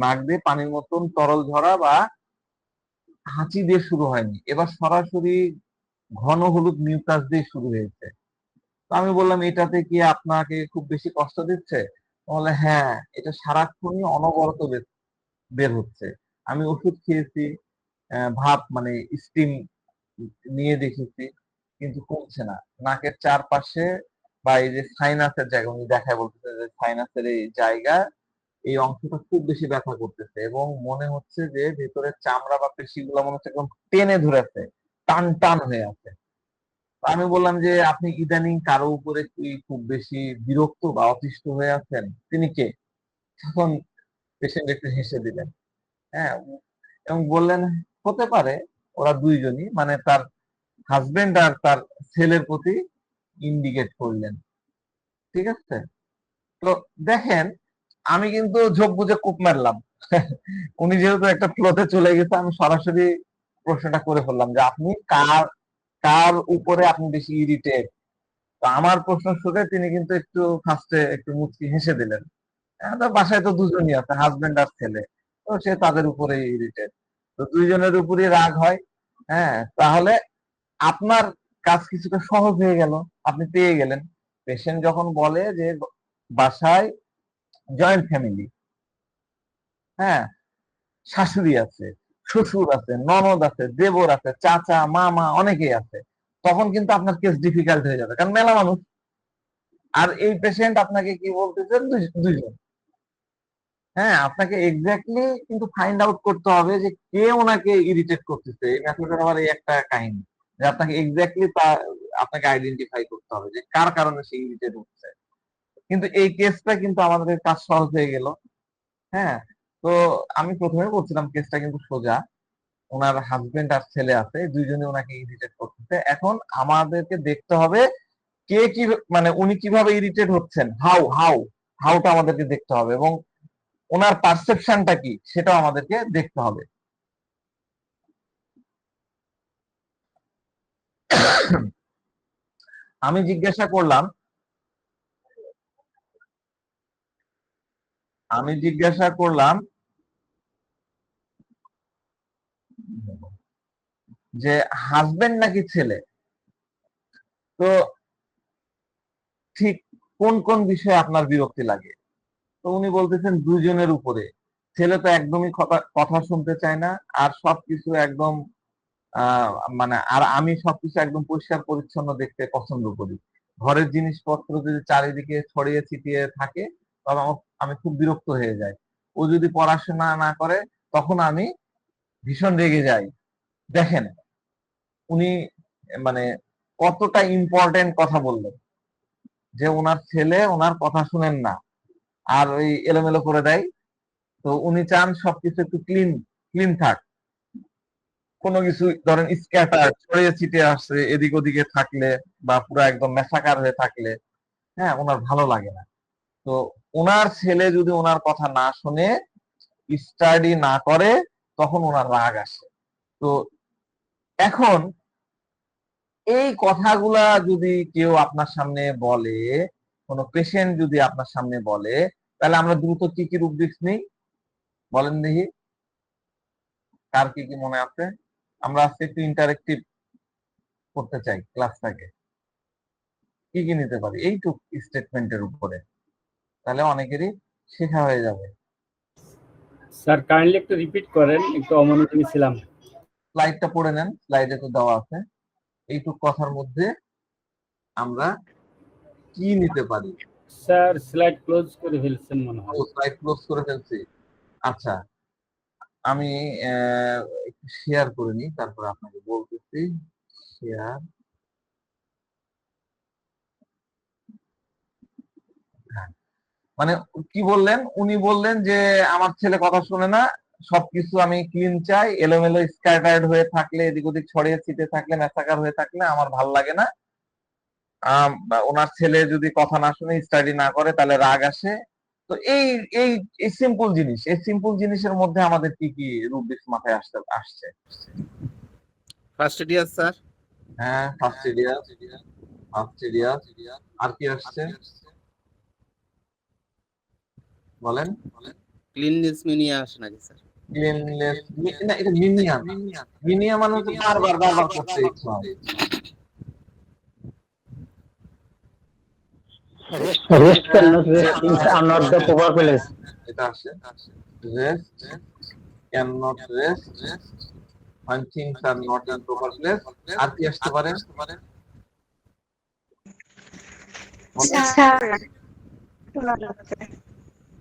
[SPEAKER 1] নাক দিয়ে পানির মতন তরল ঝরা বা হাঁচি দিয়ে শুরু হয়নি। এবার সরাসরি ঘন হলুদ মিউকাস দিয়ে শুরু হয়েছে। তো আমি বললাম এটাতে কি আপনাকে খুব বেশি কষ্ট দিচ্ছে? বলে হ্যাঁ, এটা সারাক্ষণই অনবরত বের হচ্ছে। আমি ওষুধ খেয়েছি, ভাপ মানে স্টিম নিয়ে দেখেছি, কিন্তু কমছে না। নাকের চারপাশে বা এই যে সাইনাসের জায়গা উনি দেখায় বলতেছে যে সাইনাসের এই জায়গা এই অংশটা খুব বেশি ব্যথা করতেছে এবং মনে হচ্ছে যে ভেতরের চামড়া বা পেশিগুলো মনে হচ্ছে একদম টেনে ধরেছে, টান টান হয়ে আছে। তো আমি বললাম যে আপনি ইদানিং কারো উপরে কি খুব বেশি বিরক্ত বা অতিষ্ঠ হয়ে আছেন? তিনি কে? তখন পেশেন্ট একটু হেসে দিলেন। হ্যাঁ, এবং বললেন হতে পারে ওরা দুইজনই মানে তার হাজবেন্ড আর তার ছেলের প্রতি ইন্ডিকেট করলেন। ঠিক আছে? তো দেখেন আমি কিন্তু ঝোপ বুঝে কূপ মারলাম। উনি যেহেতু একটা ফ্লোতে চলে গেছে আমি সরাসরি প্রশ্নটা করে ফেললাম যে আপনি কার কার উপরে আপনি বেশি ইরিটেট? তো আমার প্রশ্ন শুনে তিনি কিন্তু একটু ফার্স্টে একটু মুচকি হেসে দিলেন। তো বাসায় তো দুজনই আছে, হাজবেন্ড আর ছেলে। তো সে তাদের উপরে ইরিটেট। তো দুইজনের উপরই রাগ হয়। হ্যাঁ, তাহলে আপনার কাজ কিছুটা সহজ হয়ে গেল। আপনি পেয়ে গেলেন। পেশেন্ট যখন বলে যে বাসায় জয়েন্ট ফ্যামিলি, হ্যাঁ, শাশুড়ি আছে, শ্বশুর আছে, ননদ আছে, দেবর আছে, চাচা, মামা অনেকেই আছে। তখন কিন্তু আপনার কেস ডিফিকাল্ট হয়ে যাবে। কারণ মেলা মানুষ। আর এই পেশেন্ট আপনাকে কি বলতেছেন? দুইজন। হ্যাঁ, আপনাকে এক্স্যাক্টলি কিন্তু ফাইন্ড আউট করতে হবে যে কে ওনাকে ইরিটেট করতেছে। এই মেথডের আবার এই একটা কাহিনী যে আপনাকে এক্স্যাক্টলি আপনাকে আইডেন্টিফাই করতে হবে যে কার কারণে সে ইরিটেট হচ্ছে। কিন্তু এই কেসটা কিন্তু আমাদের কাজ সহজ হয়ে গেল। হ্যাঁ, তো আমি প্রথমে বলছিলাম কেসটা কিন্তু সোজা। ওনার হাজবেন্ড আর ছেলে আছে, দুইজনে ওনাকে ইরিটেট করতেছে। এখন আমাদেরকে দেখতে হবে কে কি মানে উনি কিভাবে ইরিটেট হচ্ছেন, হাউটা আমাদেরকে দেখতে হবে এবং ওনার পারসেপশনটা কি সেটাও আমাদেরকে দেখতে হবে। আমি জিজ্ঞাসা করলাম আমি জিজ্ঞাসা করলাম যে হাজবেন্ড নাকি ছেলে? তো ঠিক কোন কোন বিষয়ে আপনার বিরক্তি লাগে? তো উনি বলতেছেন দুজনের উপরে। ছেলে তো একদমই কথা শুনতে চায় না আর সবকিছু একদম মানে আর আমি সবকিছু একদম পরিষ্কার পরিচ্ছন্ন দেখতে পছন্দ করি। ঘরের জিনিসপত্র যদি চারিদিকে ছড়িয়ে ছিটিয়ে থাকে তবে আমি খুব বিরক্ত হয়ে যাই। ও যদি পড়াশোনা না করে তখন আমি ভীষণ রেগে যাই। দেখেন উনি মানে কতটা ইম্পর্টেন্ট কথা বললেন যে উনার ছেলে উনার কথা শুনেন না আর ওই এলোমেলো করে দেয়। তো উনি চান সবকিছু একটু ক্লিন ক্লিন থাক। কোনো কিছু ধরেন স্ক্যাটার ছড়িয়ে ছিটিয়ে আসছে এদিক ওদিকে থাকলে বা পুরো একদম মেসাকার হয়ে থাকলে হ্যাঁ ওনার ভালো লাগে না। তো ওনার ছেলে যদি ওনার কথা না শুনে স্টাডি না করে তখন ওনার রাগ আসে। তো এখন এই কথাগুলা যদি কেউ আপনার সামনে বলে, কোনো পেশেন্ট যদি আপনার সামনে বলে, তাহলে আমরা দ্রুত কি কি রূপ দিক নিই বলেন দেখি? কার কি কি মনে আছে? আমরা আজকে একটু ইন্টারেক্টিভ করতে চাই ক্লাসটাকে। কি কি নিতে পারি এইটুক স্টেটমেন্টের উপরে, তাহলে অনেকেরই শেখা হয়ে যাবে।
[SPEAKER 5] স্যার কাইন্ডলি একটু রিপিট করেন, একটু অমনোযোগী ছিলাম।
[SPEAKER 1] স্লাইডটা পড়ে নেন, স্লাইডে তো দেওয়া আছে। এইটুক কথার মধ্যে আমরা কি নিতে পারি?
[SPEAKER 5] স্যার স্লাইড ক্লোজ করে ফেলছেন মনে হয়।
[SPEAKER 1] স্লাইড ক্লোজ করে ফেলছি। আচ্ছা, আমি একটু শেয়ার করে নিই, তারপর আপনাকে বলতেছি। শেয়ার, হ্যাঁ, মানে কি বললেন? উনি বললেন যে আমার ছেলে কথা শুনে না, সবকিছু আমি ক্লিন চাই, এলোমেলো স্ক্যাটার্ড হয়ে থাকলে, এদিক ওদিক ছড়িয়ে ছিটে থাকলে, ম্যাসাকার হয়ে থাকলে আমার ভাল লাগে না। ওনার ছেলে যদি কথা না শুনে, স্টাডি না করে, তাহলে রাগ আসে। তো এই এই এই সিম্পল জিনিস, এই সিম্পল জিনিসের মধ্যে আমাদের কি কি রুব্রিক্স মাথায় আসছে?
[SPEAKER 6] ফার্স্ট ইয়ার স্যার,
[SPEAKER 1] হ্যাঁ, ফার্স্ট এরিয়া, ফার্স্ট এরিয়া। আর কি আসছে বলেন?
[SPEAKER 6] ক্লিননেস মিনিয়া আসে নাকি স্যার?
[SPEAKER 1] ক্লিননেস, না এটা মিনিয়া। মিনিয়া মানে হচ্ছে বারবার বারবার করতে ইচ্ছা হয়।
[SPEAKER 7] Rest cannot rest things are not the proper place.
[SPEAKER 1] এটা আসে rest can't rest when things are not in proper place। আর কি আসতে পারে?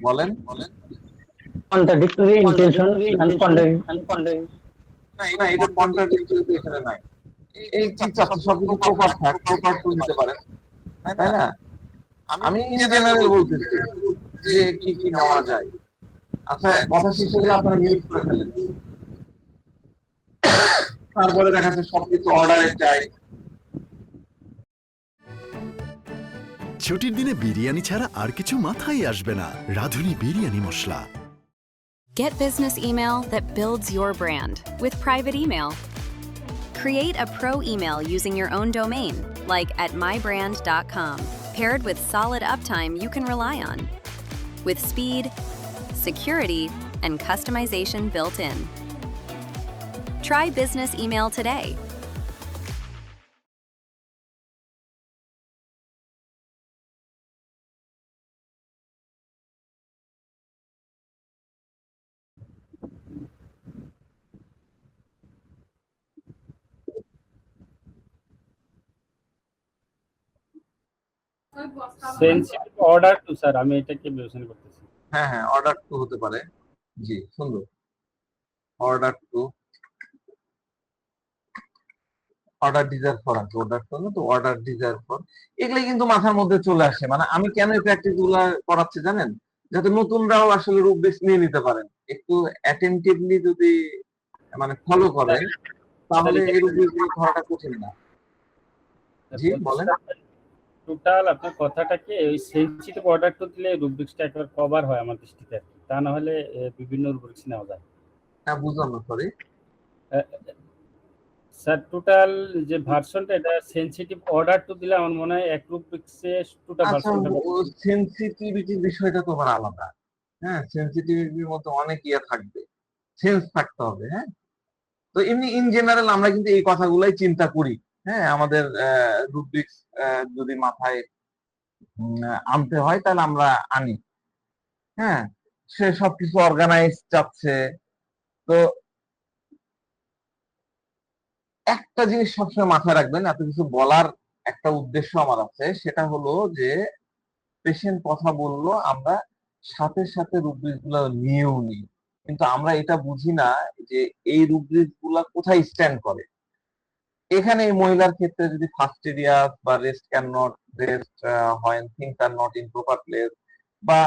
[SPEAKER 1] বলেন।
[SPEAKER 7] Contradictory intention and
[SPEAKER 1] না, এটা কন্ট্রাডিক্টরি তো এখানে নাই। এই কি চাচ্ছে? সবকিছু প্রপার থাক, প্রপার টু নিতে পারেন, তাই না? আমি ইন জেনারেল বলতেছি যে কি কি নেওয়া যায়। আচ্ছা, কথা শেষ হলে আপনারা মিউট করে ফেলেন। তারপরে দেখা যাচ্ছে সবকিছু অর্ডারে চাই।
[SPEAKER 8] ছুটির দিনে বিরিয়ানি ছাড়া আর কিছু মাথায় আসবে না। রাঁধুনি বিরিয়ানি মশলা।
[SPEAKER 9] Get business email that builds your brand with private email. Create a pro email using your own domain, like @mybrand.com, paired with solid uptime you can rely on. With speed, security, and customization built in. Try business email today.
[SPEAKER 5] Sensitive order to sir, আমি এটাকে বিবেচনা করতেছি।
[SPEAKER 1] হ্যাঁ, order to হতে পারে। জি, সুন্দর। Order to, order desire for আছে, order to না তো, অর্ডার ডিজায়ার ফর। এগুলো কিন্তু মাথার মধ্যে চলে আসে। মানে আমি কেন এই প্র্যাকটিস গুলা করাচ্ছি জানেন? যাতে নতুনরাও আসলে রূপবেশ নিয়ে নিতে পারেন। একটু অ্যাটেনটিভলি যদি মানে ফলো করেন, তাহলে এই রূপবেশ গুলো ধরাটা কঠিন না। জি বলেন।
[SPEAKER 5] টোটাল আপনার কথাটাকে ওই সেনসিটিভ অর্ডার টু দিলে রুব্রিক্সটা একবার কভার হয় আমার দৃষ্টিতে আর কি। তা না হলে বিভিন্ন রুব্রিক্স নেওয়া যায়।
[SPEAKER 1] হ্যাঁ, বুঝলাম না, সরি
[SPEAKER 5] স্যার। টোটাল যে ভার্সনটা, এটা সেনসিটিভ অর্ডার টু দিলে আমার মনে হয় এক রুব্রিক্সে টোটাল
[SPEAKER 1] আচ্ছা,
[SPEAKER 5] ভার্সনটা।
[SPEAKER 1] সেনসিটিভিটির বিষয়টা তো আবার আলাদা। হ্যাঁ, সেনসিটিভিটির মধ্যে অনেক ইয়ে থাকবে, সেন্স থাকতে হবে। হ্যাঁ, তো এমনি ইন জেনারেল আমরা কিন্তু এই কথাগুলাই চিন্তা করি। হ্যাঁ, আমাদের রুব্রিক্স যদি মাথায় আনতে হয় তাহলে আমরা আনি। হ্যাঁ, সে সবকিছু অর্গানাইজ চাচ্ছে। তো একটা জিনিস সবসময় মাথায় রাখবেন, এত কিছু বলার একটা উদ্দেশ্য আমার আছে, সেটা হলো যে পেশেন্ট কথা বললো, আমরা সাথে সাথে রুব্রিক্স গুলো নিয়েও নিই, কিন্তু আমরা এটা বুঝি না যে এই রুব্রিক্স গুলা কোথায় স্ট্যান্ড করে। এখানে এই মহিলার ক্ষেত্রে যদি ফার্স্ট এরিয়া বা রেস্ট ক্যান নট রেস্ট হয়, things are not in proper place, বা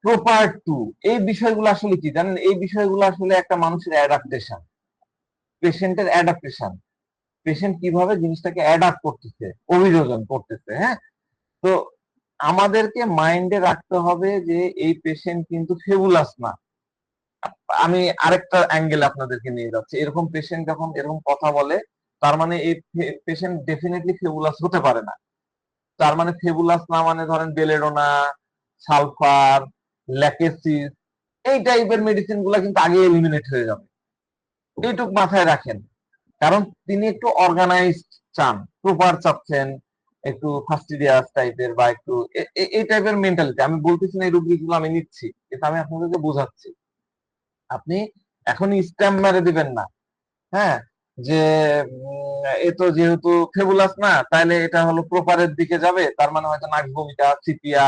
[SPEAKER 1] প্রপার টু, এই বিষয়গুলো আসলে কি জানেন? এই বিষয়গুলো আসলে একটা মানুষের অ্যাডাপ্টেশন, পেশেন্টের অ্যাডাপ্টেশন। পেশেন্ট কিভাবে জিনিসটাকে অ্যাডাপ্ট করতেছে, অভিযোজন করতেছে। হ্যাঁ, তো আমাদেরকে মাইন্ডে রাখতে হবে যে এই পেশেন্ট কিন্তু ফেবুলাস না। আমি আরেকটা অ্যাঙ্গেল আপনাদেরকে নিয়ে যাচ্ছি। এরকম পেশেন্ট যখন এরকম কথা বলে, তার মানে এই পেশেন্ট ডেফিনেটলি ফেবুলাস হতে পারে না। তার মানে ফেবুলাস না মানে ধরেন বেলেডোনা, সালফার, ল্যাকেসিস, এই টাইপের মেডিসিন গুলা কিন্তু আগে এলিমিনেট হয়ে যাবে। এইটুক মাথায় রাখেন, কারণ তিনি একটু অর্গানাইজড চান, প্রপার চাচ্ছেন, একটু ফাস্টিডিয়াস টাইপের বা একটু এই টাইপের মেন্টালিটি। আমি বলতেছি না এই রোগীগুলো আমি নিচ্ছি, কিন্তু আমি আপনাদেরকে বোঝাচ্ছি। আপনি এখনই স্ট্যাম্প মেরে দিবেন না, হ্যাঁ, যে এ তো যেহেতু ফেবুলাস না, তাহলে এটা হলো প্রপারের দিকে যাবে, তার মানে হয়তো নাক ভূমিকা, সিপিয়া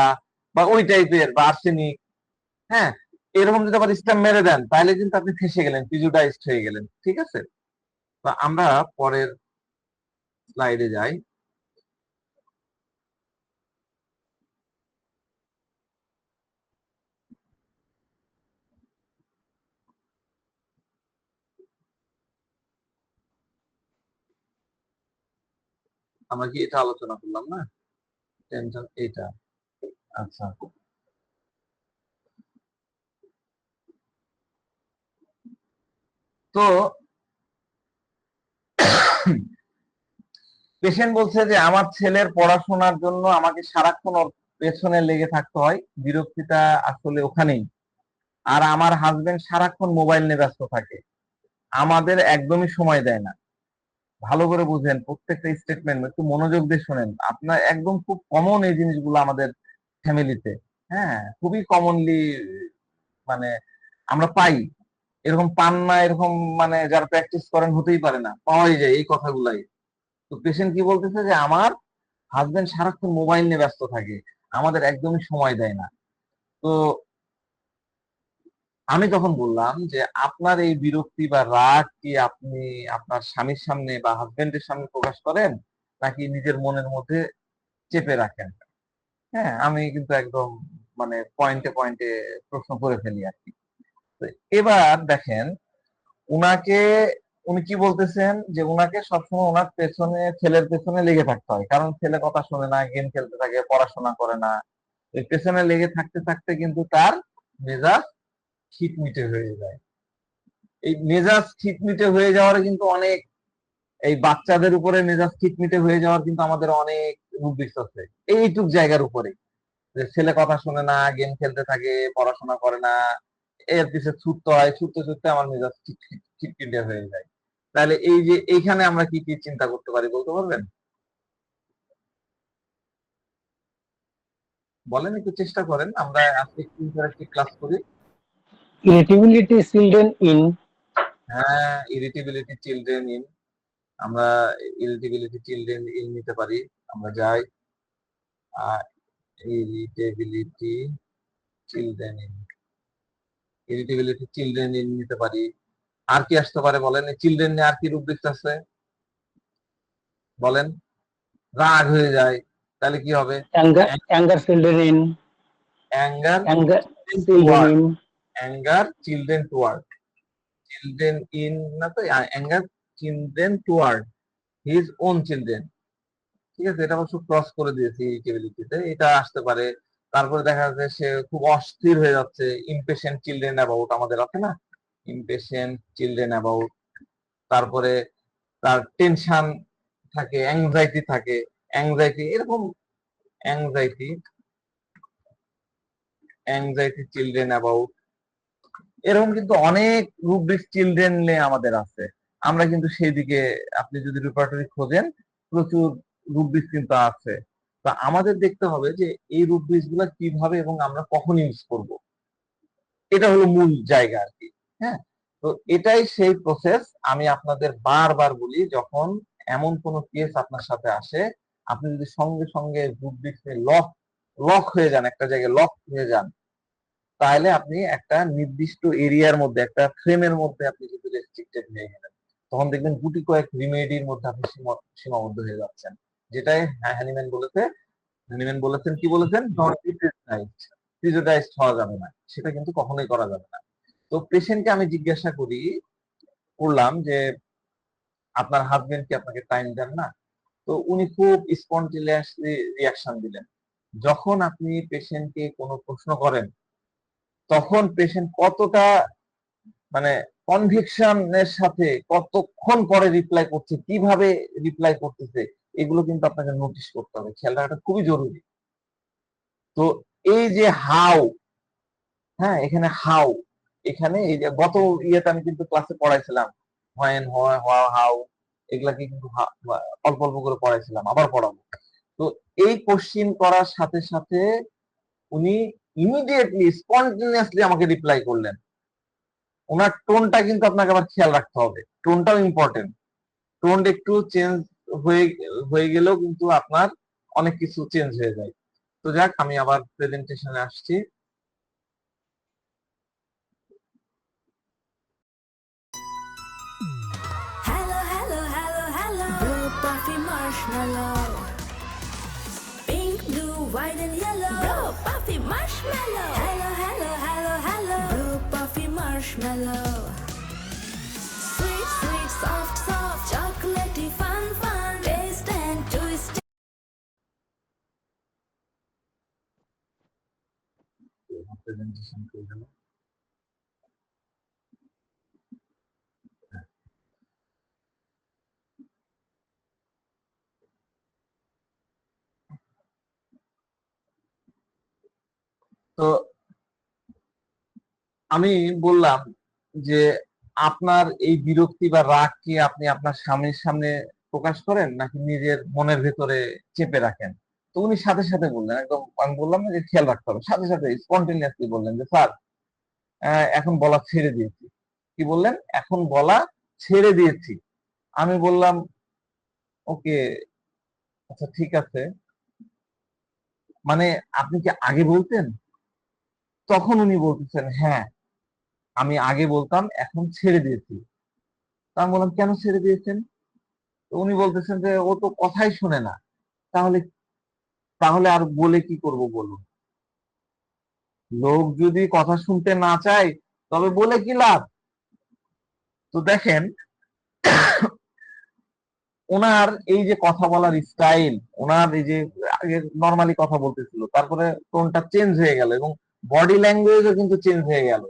[SPEAKER 1] বা ওই টাইপের বা আর্সেনিক, হ্যাঁ, এরকম যদি আবার স্ট্যাম্প মেরে দেন তাহলে কিন্তু আপনি ফেসে গেলেন, প্রিজুডাইজড হয়ে গেলেন। ঠিক আছে, তো আমরা পরের স্লাইডে যাই। আমরা কি এটা আলোচনা করলাম না, টেনশন এটা? আচ্ছা, তো পেশেন্ট বলছে যে আমার ছেলের পড়াশোনার জন্য আমাকে সারাক্ষণ ওর পেছনে লেগে থাকতে হয়, বিরক্তিটা আসলে ওখানেই। আর আমার হাজবেন্ড সারাক্ষণ মোবাইল নিয়ে ব্যস্ত থাকে, আমাদের একদমই সময় দেয় না। ভালো করে বুঝেন, প্রত্যেকটা স্টেটমেন্ট একটু মনোযোগ দিয়ে শোনেন। আপনার একদম খুব কমন এই জিনিসগুলো আমাদের ফ্যামিলিতে, হ্যাঁ, খুবই কমনলি মানে আমরা পাই। এরকম পান না, এরকম মানে যারা প্র্যাকটিস করেন হতেই পারে না, পাওয়াই যায় এই কথাগুলাই। তো পেশেন্ট কি বলতেছে যে আমার হাজবেন্ড সারাক্ষণ মোবাইল নিয়ে ব্যস্ত থাকে, আমাদের একদমই সময় দেয় না। তো আমি তখন বললাম যে আপনার এই বিরক্তি বা রাগ কি আপনি আপনার স্বামীর সামনে বা হাজবেন্ডের সামনে প্রকাশ করেন, নাকি নিজের মনের মধ্যে চেপে রাখেন? হ্যাঁ, আমি কিন্তু একদম মানে পয়েন্টে পয়েন্টে প্রশ্ন করে ফেলি আর কি। তো এবার দেখেন উনাকে, উনি কি বলতেছেন যে উনাকে সবসময় ওনার পেছনে, ছেলের পেছনে লেগে থাকতে হয়, কারণ ছেলে কথা শোনে না, গেম খেলতে থাকে, পড়াশোনা করে না। এই পেছনে লেগে থাকতে থাকতে কিন্তু তার মেজাজ খিটমিটে হয়ে যায়। এই মেজাজ খিটমিটে হয়ে যাওয়ার কিন্তু অনেক, এই বাচ্চাদের উপরে মেজাজ খিটমিটে হয়ে যাওয়ার কিন্তু আমাদের অনেক রুব্রিক্স আছে এইটুক জায়গার উপরে, যে ছেলে কথা শোনে না, গেম খেলতে থাকে, পড়াশোনা করে না, এর পিছে ছুটতে হয়, ছুটতে ছুটতে আমার মেজাজ খিটখিটে হয়ে যায়। তাহলে এই যে এইখানে আমরা কি কি চিন্তা করতে পারি বলতে পারবেন? বলেন, একটু চেষ্টা করেন, আমরা আজকে একটু ইন্টারেক্টিভ ক্লাস করি।
[SPEAKER 7] irritability children in
[SPEAKER 1] হ্যাঁ, ইরিটেবিলিটি চিলড্রেন ইন, আমরা ইরিটেবিলিটি চিলড্রেন ইন নিতে পারি। আমরা যাই irritability children in, irritability children in নিতে পারি। আর কি আসতে পারে বলেন, চিলড্রেন নিয়ে আর কি রুব্রিক্স আছে বলেন? রাগ হয়ে যায়, তাহলে কি হবে?
[SPEAKER 7] anger children in
[SPEAKER 1] anger
[SPEAKER 7] anger
[SPEAKER 1] children
[SPEAKER 7] children
[SPEAKER 1] toward,
[SPEAKER 7] in
[SPEAKER 1] anger children toward, children in না তো, anger children toward his own children. ঠিক আছে, এটা অবশ্য ক্রস করে দিয়েছি ইরিটেবিলিটিতে, এটা আসতে পারে। তারপরে দেখা যাচ্ছে সে খুব অস্থির হয়ে যাচ্ছে, ইমপেশেন্ট চিলড্রেন অ্যাবাউট আমাদের আছে না, ইমপেশেন্ট চিলড্রেন অ্যাবাউট। তারপরে তার টেনশন থাকে, অ্যাংজাইটি থাকে, অ্যাংজাইটি এরকম, অ্যাংজাইটি, অ্যাংজাইটি চিলড্রেন অ্যাবাউট, এরকম কিন্তু অনেক রুব্রিক্স চিলড্রেন নিয়ে আমাদের আছে। আমরা কিন্তু সেই দিকে, আপনি যদি রেপার্টরি খোঁজেন, প্রচুর রুব্রিক্স কিন্তু আছে। তা আমাদের দেখতে হবে যে এই রুব্রিক্স গুলা কিভাবে এবং আমরা কখন ইউজ করব, এটা হলো মূল জায়গা আর কি। হ্যাঁ, তো এটাই সেই প্রসেস। আমি আপনাদের বারবার বলি, যখন এমন কোনো কেস আপনার সাথে আসে, আপনি যদি সঙ্গে সঙ্গে রুব্রিক্স লক লক হয়ে যান, একটা জায়গায় লক হয়ে যান, তাহলে আপনি একটা নির্দিষ্ট এরিয়ার মধ্যে, একটা ফ্রেমের মধ্যে আপনি যদি রেস্ট্রিক্টেড হয়ে গেলেন, তখন দেখবেন গুটি কয়েক রিমেডির মধ্যে আপনি সীমাবদ্ধ হয়ে যাচ্ছেন। যেটাই হ্যানিম্যান বলেছে, হ্যানিম্যান বলেছেন, কি বলেছেন, ডোন্ট বি প্রিজুডাইজড, প্রিজুডাইজড হওয়া যাবে না, সেটা কিন্তু কখনোই করা যাবে না। তো পেশেন্টকে আমি জিজ্ঞাসা করলাম যে আপনার হাজবেন্ড কি আপনাকে টাইম দেন না? তো উনি খুব স্পন্টেনিয়াসলি রিয়াকশন দিলেন। যখন আপনি পেশেন্টকে কোনো প্রশ্ন করেন, তখন পেশেন্ট কতটা মানে কনভিকশনের সাথে কতক্ষণ পরে রিপ্লাই করছে, কিভাবে রিপ্লাই করতেছে, এগুলো কিন্তু আপনাকে নোটিশ করতে হবে, খেয়াল রাখাটা খুবই জরুরি। তো এই যে হাউ, হ্যাঁ, এখানে হাউ এখানে এই যে গত ইয়েতে আমি কিন্তু ক্লাসে পড়াইছিলাম হোয়েন, হাউ, এগুলাকে কিন্তু অল্প অল্প করে পড়াইছিলাম, আবার পড়াবো। তো এই কোশ্চিন করার সাথে সাথে উনি ইমিডিয়েটলি স্পন্টেনিয়াসলি আমাকে রিপ্লাই করলেন। ওনার টোনটা কিন্তু আপনাকে আবার খেয়াল রাখতে হবে, টোনটাও ইম্পর্টেন্ট। টোন একটু চেঞ্জ হয়ে হয়ে গেলেও কিন্তু আপনার অনেক কিছু চেঞ্জ হয়ে যায়। তো যাক, আমি আবার প্রেজেন্টেশনে আসছি।
[SPEAKER 4] Hello, hello, hello, hello. Blue puffy marshmallow. Pink, blue, white and yellow. Blue puffy marshmallow. Hello, hello, hello, hello. Blue puffy marshmallow. Sweet, sweet, soft, soft, chocolatey, fun, fun. Taste and twist.
[SPEAKER 1] Presentation করে গেল। তো আমি বললাম যে আপনার এই বিরক্তি বা রাগ কি আপনি আপনার স্বামীর সামনে প্রকাশ করেন নাকি নিজের মনের ভেতরে চেপে রাখেন? তো উনি সাথে সাথে বললেন, একদম আমি বললাম না যে খেয়াল রাখতে হবে, সাথে সাথে স্পন্টেনিয়াসলি বললেন যে স্যার এখন বলা ছেড়ে দিয়েছি। কি বললেন? এখন বলা ছেড়ে দিয়েছি। আমি বললাম ওকে, আচ্ছা ঠিক আছে, মানে আপনি কি আগে বলতেন? তখন উনি বলতেছেন হ্যাঁ, আমি আগে বলতাম, এখন ছেড়ে দিয়েছি। তা আমি বললাম কেন ছেড়ে দিয়েছেন? তো উনি বলতেছেন যে ও তো কথাই শোনে না। তাহলে তাহলে আর বলে কি করব বলুন? লোক যদি কথা শুনতে না চায় তবে বলে কি লাভ? তো দেখেন, ওনার এই যে কথা বলার স্টাইল, ওনার এই যে আগে নরমালি কথা বলতেছিল, তারপরে টোনটা চেঞ্জ হয়ে গেল এবং বডি ল্যাঙ্গুয়েজও কিন্তু চেঞ্জ হয়ে গেল।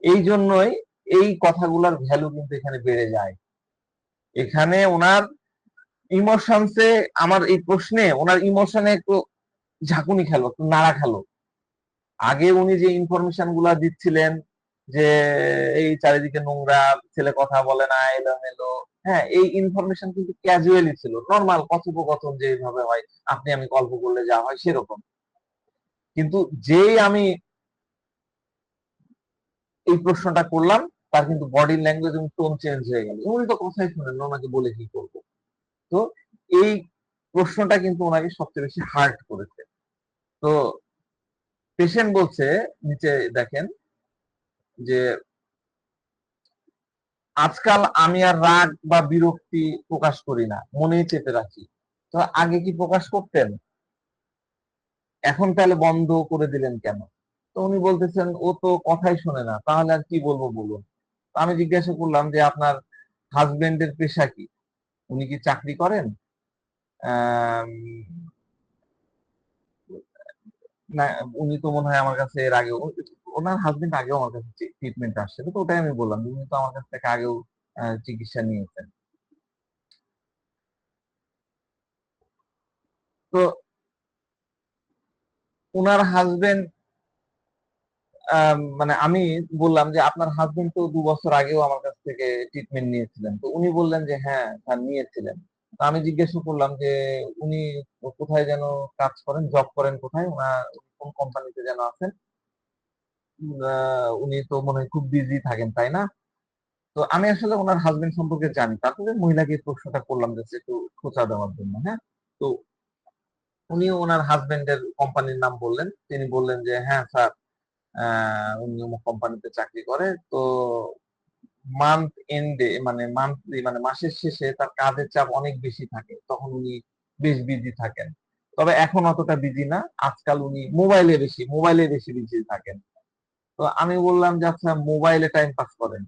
[SPEAKER 1] এই জন্যই এই কথাগুলোর ভ্যালু কিন্তু এখানে বেড়ে যায়। এখানে ওনার ইমোশনসে, আমার এই প্রশ্নে ওনার ইমোশনে একটু ঝাঁকুনি খেলো, একটু নাড়া খেলো। আগে উনি যে ইনফরমেশন গুলা দিচ্ছিলেন যে এই চারিদিকে নোংরা, ছেলে কথা বলে না, এলোমেলো, হ্যাঁ, এই ইনফরমেশন কিন্তু ক্যাজুয়ালি ছিল, নর্মাল কথোপকথন যেভাবে হয়, আপনি আমি গল্প করলে যা হয় সেরকম। কিন্তু যেই আমি এই প্রশ্নটা করলাম, তার কিন্তু বডি ল্যাঙ্গুয়েজ এবং টোন চেঞ্জ হয়ে গেল। উনি তো কথাই শুনেন না, ওনাকে বলে কি করব? তো এই প্রশ্নটা কিন্তু ওনাকে সবচেয়ে বেশি হার্ট করেছে। তো পেশেন্ট বলছে, নিচে দেখেন যে আজকাল আমি আর রাগ বা বিরক্তি প্রকাশ করি না, মনেই চেপে রাখি। তো আগে কি প্রকাশ করতেন? এখন তাহলে বন্ধ করে দিলেন কেন? তো উনি বলতেছেন ও তো কথাই শোনে না, তাহলে আর কি বলবো বলুন? তো আমি জিজ্ঞাসা করলাম যে আপনার হাজবেন্ডের পেশা কি? উনি কি চাকরি করেন? আম, না, উনি তো মনে হয় আমার কাছে এর আগেও, ওনার হাজবেন্ড আগেও আমার কাছে ট্রিটমেন্ট আসছে, তো ওটাই আমি বললাম যে উনি তো আমার কাছ থেকে আগেও চিকিৎসা নিয়েছেন। তো উনার হাজবেন্ড, মানে আমি বললাম যে আপনার হাজবেন্ড তো 2 বছর আগেও আমার কাছ থেকে ট্রিটমেন্ট নিয়েছিলেন। তো উনি বললেন যে হ্যাঁ স্যার নিয়েছিলেন। তো আমি জিজ্ঞাসা করলাম যে উনি কোথায় যেন কাজ করেন, জব করেন কোথায়, উনি কোন কোম্পানিতে যেন আছেন? উনি তো মনে হয় খুব বিজি থাকেন, তাই না? তো আমি আসলে ওনার হাজবেন্ড সম্পর্কে জানি, তারপরে মহিলাকে এই প্রশ্নটা করলাম যে একটু খোঁচা দেওয়ার জন্য, হ্যাঁ। তো উনি ওনার হাজবেন্ডের কোম্পানির নাম বললেন। তিনি বললেন যে হ্যাঁ স্যার, উনি অমুক কোম্পানিতে চাকরি করে। তো মান্থ এন্ডে, মানে মান্থলি, মানে মাসের শেষে তার কাজের চাপ অনেক বেশি থাকে, তখন উনি বেশ বিজি থাকেন। তবে এখন অতটা বিজি না, আজকাল উনি মোবাইলে বেশি বিজি থাকেন। তো আমি বললাম যে আচ্ছা, মোবাইলে টাইম পাস করেন।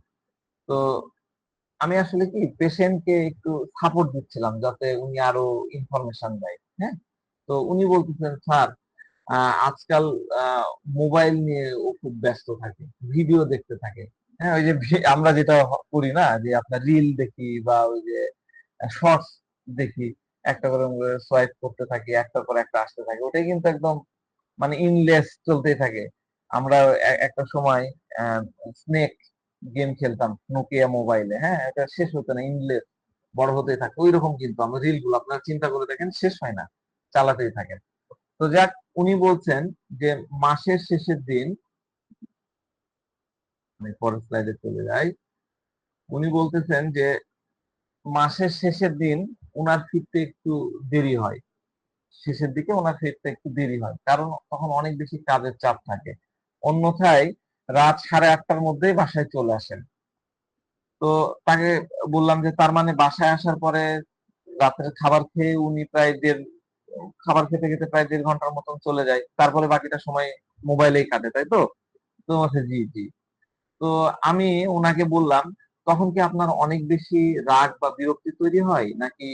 [SPEAKER 1] তো আমি আসলে কি পেশেন্টকে একটু সাপোর্ট দিচ্ছিলাম যাতে উনি আরো ইনফরমেশন দেয়, হ্যাঁ। তো উনি বলতেছেন স্যার আজকাল মোবাইল নিয়ে ও খুব ব্যস্ত থাকে, ভিডিও দেখতে থাকে। হ্যাঁ, ওই যে আমরা যেটা করি না, যে আপনার রিল দেখি বা ওই যে শর্টস দেখি, একটা করে সোয়াইপ করতে থাকি, একটার পর একটা আসতে থাকে, ওটাই কিন্তু একদম মানে ইনলেস চলতেই থাকে। আমরা একটা সময় স্নেক গেম খেলতাম নোকিয়া মোবাইলে, হ্যাঁ, এটা শেষ হতো না, ইনলেস বড় হতেই থাকে ওই রকম, কিন্তু আমরা রিল গুলো আপনারা চিন্তা করে দেখেন শেষ হয় না, চালাতেই থাকেন। তো যাক, উনি বলছেন যে মাসের শেষের দিন, আমি পরের স্লাইডে চলে যাই, উনি বলতেছেন যে মাসের শেষের দিন উনার ফিরতে একটু দেরি হয়, শেষের দিকে ওনার ফিরতে একটু দেরি হয়, কারণ তখন অনেক বেশি কাজের চাপ থাকে। অন্যথায় রাত 8:30টার মধ্যেই বাসায় চলে আসেন। তো তাকে বললাম যে তার মানে বাসায় আসার পরে রাতের খাবার খেয়ে উনি প্রায় খাবার খেতে খেতে প্রায় 1.5 ঘন্টার মতন চলে যায়, তারপরে বাকিটা সময় মোবাইলেই কাটে, তাই তো? তো বলছে জি জি। তো আমি ওনাকে বললাম, তখন কি আপনার অনেক বেশি রাগ বা বিরক্তি তৈরি হয়, নাকি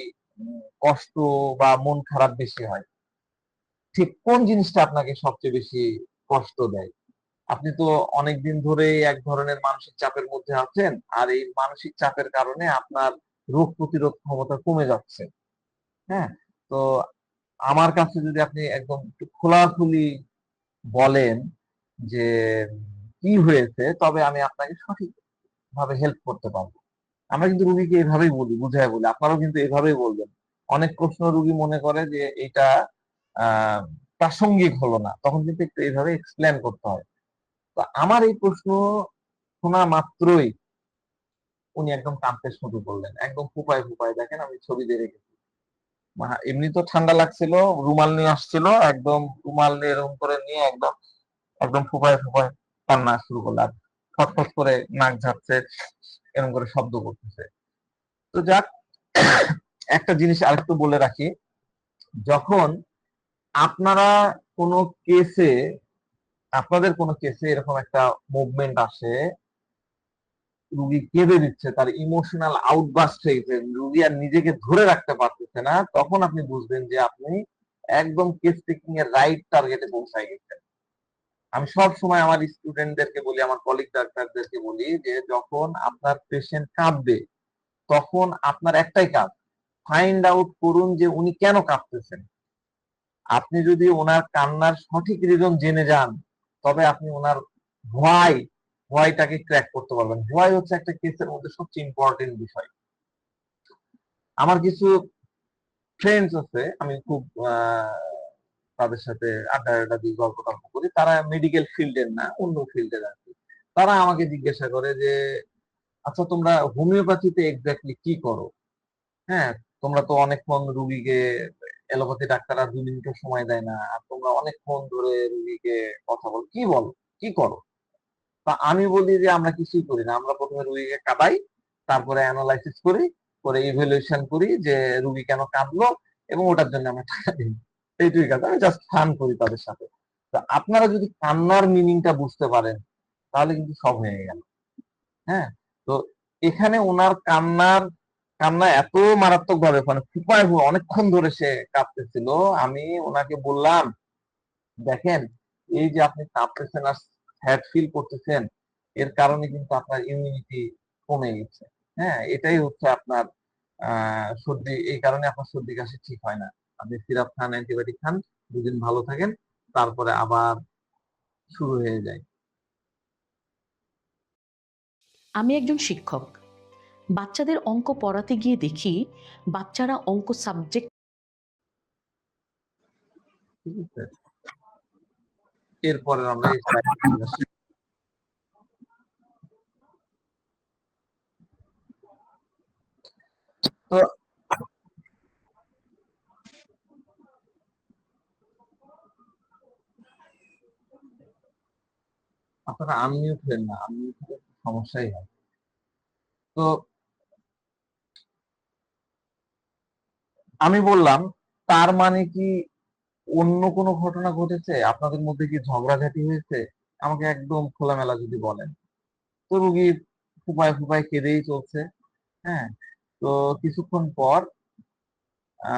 [SPEAKER 1] কষ্ট বা মন খারাপ বেশি হয়? ঠিক কোন জিনিসটা আপনাকে সবচেয়ে বেশি কষ্ট দেয়? আপনি তো অনেকদিন ধরেই এক ধরনের মানসিক চাপের মধ্যে আছেন, আর এই মানসিক চাপের কারণে আপনার রোগ প্রতিরোধ ক্ষমতা কমে যাচ্ছে। হ্যাঁ? তো আমার কাছে যদি আপনি একদম একটু খোলাখুলি বলেন যে কি হয়েছে, তবে আমি আপনাকে সঠিকভাবে হেল্প করতে পারব। আমরা কিন্তু রুগীকে এভাবেই বলি, বুঝায় বলি। আপনারাও কিন্তু এভাবেই বলবেন। অনেক প্রশ্ন রুগী মনে করে যে এটা আ প্রাসঙ্গিক হলো না। তখন কিন্তু একটু এভাবে এক্সপ্লেইন করতে হয়। তো আমার এই প্রশ্ন শোনা মাত্রই উনি একদম কাঁদতে শুরু করলেন। একদম ফুপায়, ফুপায়, দেখেন আমি ছবি দিয়ে রেখেছি। এমনি তো ঠান্ডা লাগছিল, রুমাল নিয়ে আসছিল। একদম রুমাল নিয়ে এরকম করে নিয়ে একদম, একদম ফুপায়, ফুপায় কান্না শুরু করল। আর ফটফট করে নাক ঝাড়ছে, এরকম করে শব্দ করতেছে। তো যাক, একটা জিনিস আরেকটু বলে রাখি, যখন আপনারা কোনো কেসে, আপনাদের কোনো কেসে এরকম একটা মুভমেন্ট আসে, রুগী কেঁদে দিচ্ছে, তার ইমোশনাল আউটবাস্ট হয়ে গেছে, রুগী আর নিজেকে ধরে রাখতে পারতেছে না, তখন আপনি বুঝবেন যে আপনি একদম কেস টেকিং এর রাইট টার্গেটে পৌঁছায় গেছেন। আমি সব সময় আমার স্টুডেন্টদেরকে বলি, আমার কলিগ ডাক্তারদেরকে বলি যে যখন আপনার পেশেন্ট কাঁদবে, তখন আপনার একটাই কাজ, ফাইন্ড আউট করুন যে উনি কেন কাঁদতেছেন। আপনি যদি ওনার কান্নার সঠিক রিজন জেনে যান, তবে আপনি ওনার ভয়টাকে ক্র্যাক করতে পারবেন। ভয় হচ্ছে একটা কেসের মধ্যে সবচেয়ে ইম্পর্টেন্ট বিষয়। আমার কিছু ফ্রেন্ডস আছে, আমি খুব তাদের সাথে আড্ডা দিই, গল্প টল্প করি। তারা মেডিকেল ফিল্ডের না, অন্য ফিল্ডের আর কি। তারা আমাকে জিজ্ঞাসা করে যে, আচ্ছা তোমরা হোমিওপ্যাথিতে এক্স্যাক্টলি কি করো? হ্যাঁ, তোমরা তো অনেকক্ষণ রুগীকে, এলোপ্যাথি ডাক্তাররা 2 মিনিটও সময় দেয় না। আর তোমরা অনেকক্ষণ ধরে রুগীকে কথা বলো। কি বলো? কি করো? তা আমি বলি যে আমরা কিছুই করি না। আমরা ১ম এ রুগীকে কাঁদাই, তারপরে এনালাইসিস করি, করে ইভ্যালুয়েশন করি যে রুগী কেন কাঁদলো, এবং ওটার জন্য আমরা টাকা দিই। এইটুকুই কাজ। আমি জাস্ট ফান করি তাদের সাথে। তো আপনারা যদি কান্নার মিনিংটা বুঝতে পারেন, তাহলে কিন্তু সব হয়ে গেল। হ্যাঁ? তো এখানে উনার কান্না এত মারাত্মকভাবে, মানে ফুপায় অনেকক্ষণ ধরে সে কাঁদতেছিল। আমি উনাকে বললাম, দেখেন, এই যে আপনি কাঁদতেছেন আর স্যাড ফিল করতেছেন, এর কারণে কিন্তু আপনার ইমিউনিটি কমে গেছে। হ্যাঁ? এটাই হচ্ছে আপনার সর্দি, এই কারণে আপনার সর্দি কাশি ঠিক হয় না। আপনি সিরাপ খান, অ্যান্টিবায়োটিক খান, ২ দিন ভালো থাকেন, তারপরে আবার শুরু হয়ে যায়।
[SPEAKER 10] আমি একজন শিক্ষক। বাচ্চাদের অঙ্ক পড়াতে গিয়ে দেখি বাচ্চারা অঙ্ক সাবজেক্ট
[SPEAKER 1] ঠিক আছে? এরপরে আমরা এই স্লাইডে আসি। তো আপনারা আনমিউট হলেন না, আনমিউট হলে সমস্যাই হয়। তো আমি বললাম, তার মানে কি অন্য কোনো ঘটনা ঘটেছে? আপনাদের মধ্যে কি ঝগড়াঝাটি হয়েছে? আমাকে একদম খোলামেলা যদি বলেন। তো রুগী ফুপায়, ফুপায় কেঁদেই চলছে। হ্যাঁ? তো কিছুক্ষণ পর আ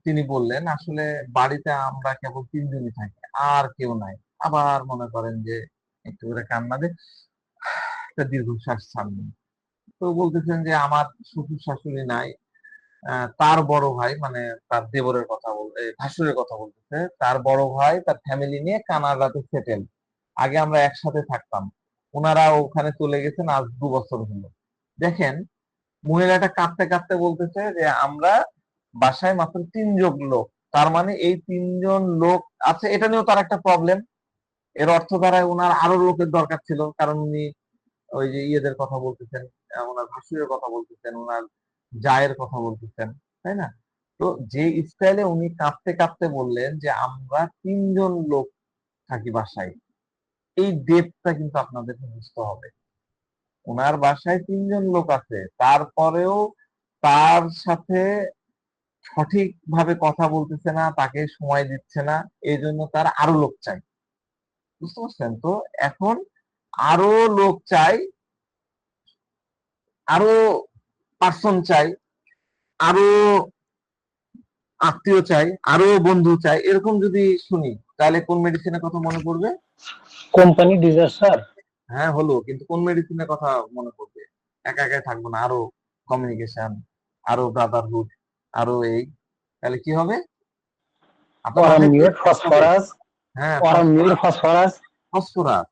[SPEAKER 1] তিনি বললেন, আসলে বাড়িতে আমরা কেবল ৩ জনই থাকি। আর কেউ নাই। আবার মনে করেন যে একটু করে কান্না দিয়ে একটা দীর্ঘশ্বাস ছাড়লেন। তো বলতেছেন যে আমার শ্বশুর-শাশুড়ি নাই। তার বড় ভাই, মানে তার দেবরের কথা ভাসুরের কথা বলতেছে। তার বড় ভাই তার ফ্যামিলি নিয়ে কানাডাতে সেটেল। আগে আমরা একসাথে থাকতাম, ওনারা ওখানে চলে গেছেন আজ 2 বছর হলো। দেখেন মহিলাটা কাঁদতে কাঁদতে বলতেছে যে আমরা বাসায় মাত্র 3 জন লোক, তার মানে এই 3 জন লোক আছে, এটা নিয়েও তার একটা প্রবলেম। এর অর্থ দ্বারায় ওনার আরো লোকের দরকার ছিল, কারণ উনি ওই যে ইয়েদের কথা বলতেছেন, ওনার ভাসুরের কথা বলতেছেন, ওনার জায়ের কথা বলতেছেন, তাই না? তো যে স্টাইলে উনি কাঁদতে কাঁদতে বললেন যে আমরা 3 জন লোক থাকি বাসায়, এই ডেপথটা কিন্তু আপনাদেরকে বুঝতে হবে। ওনার বাসায় 3 জন লোক আছে, তারপরেও তার সাথে সঠিকভাবে কথা বলতেছে না, তাকে সময় দিচ্ছে না, এই জন্য তার আরো লোক চাই। বুঝতে পারছেন? তো এখন আরো লোক চাই, আরো পার্সন চাই, আরো আত্মীয় চাই, আরো বন্ধু চাই, এরকম যদি শুনি তাহলে কোন মেডিসিনের কথা মনে পড়বে?
[SPEAKER 7] Company disaster.
[SPEAKER 1] হ্যাঁ হলো, কিন্তু কোন মেডিসিনের কথা মনে পড়বে? একা একা থাকবো না, আরো কমিউনিকেশন, আরো ব্রাদারহুড, আরো এই, তাহলে কি হবে? আপনার মাথায়
[SPEAKER 7] ফসফরাস,
[SPEAKER 1] হ্যাঁ
[SPEAKER 7] ফসফরাস।
[SPEAKER 1] ফসফরাস,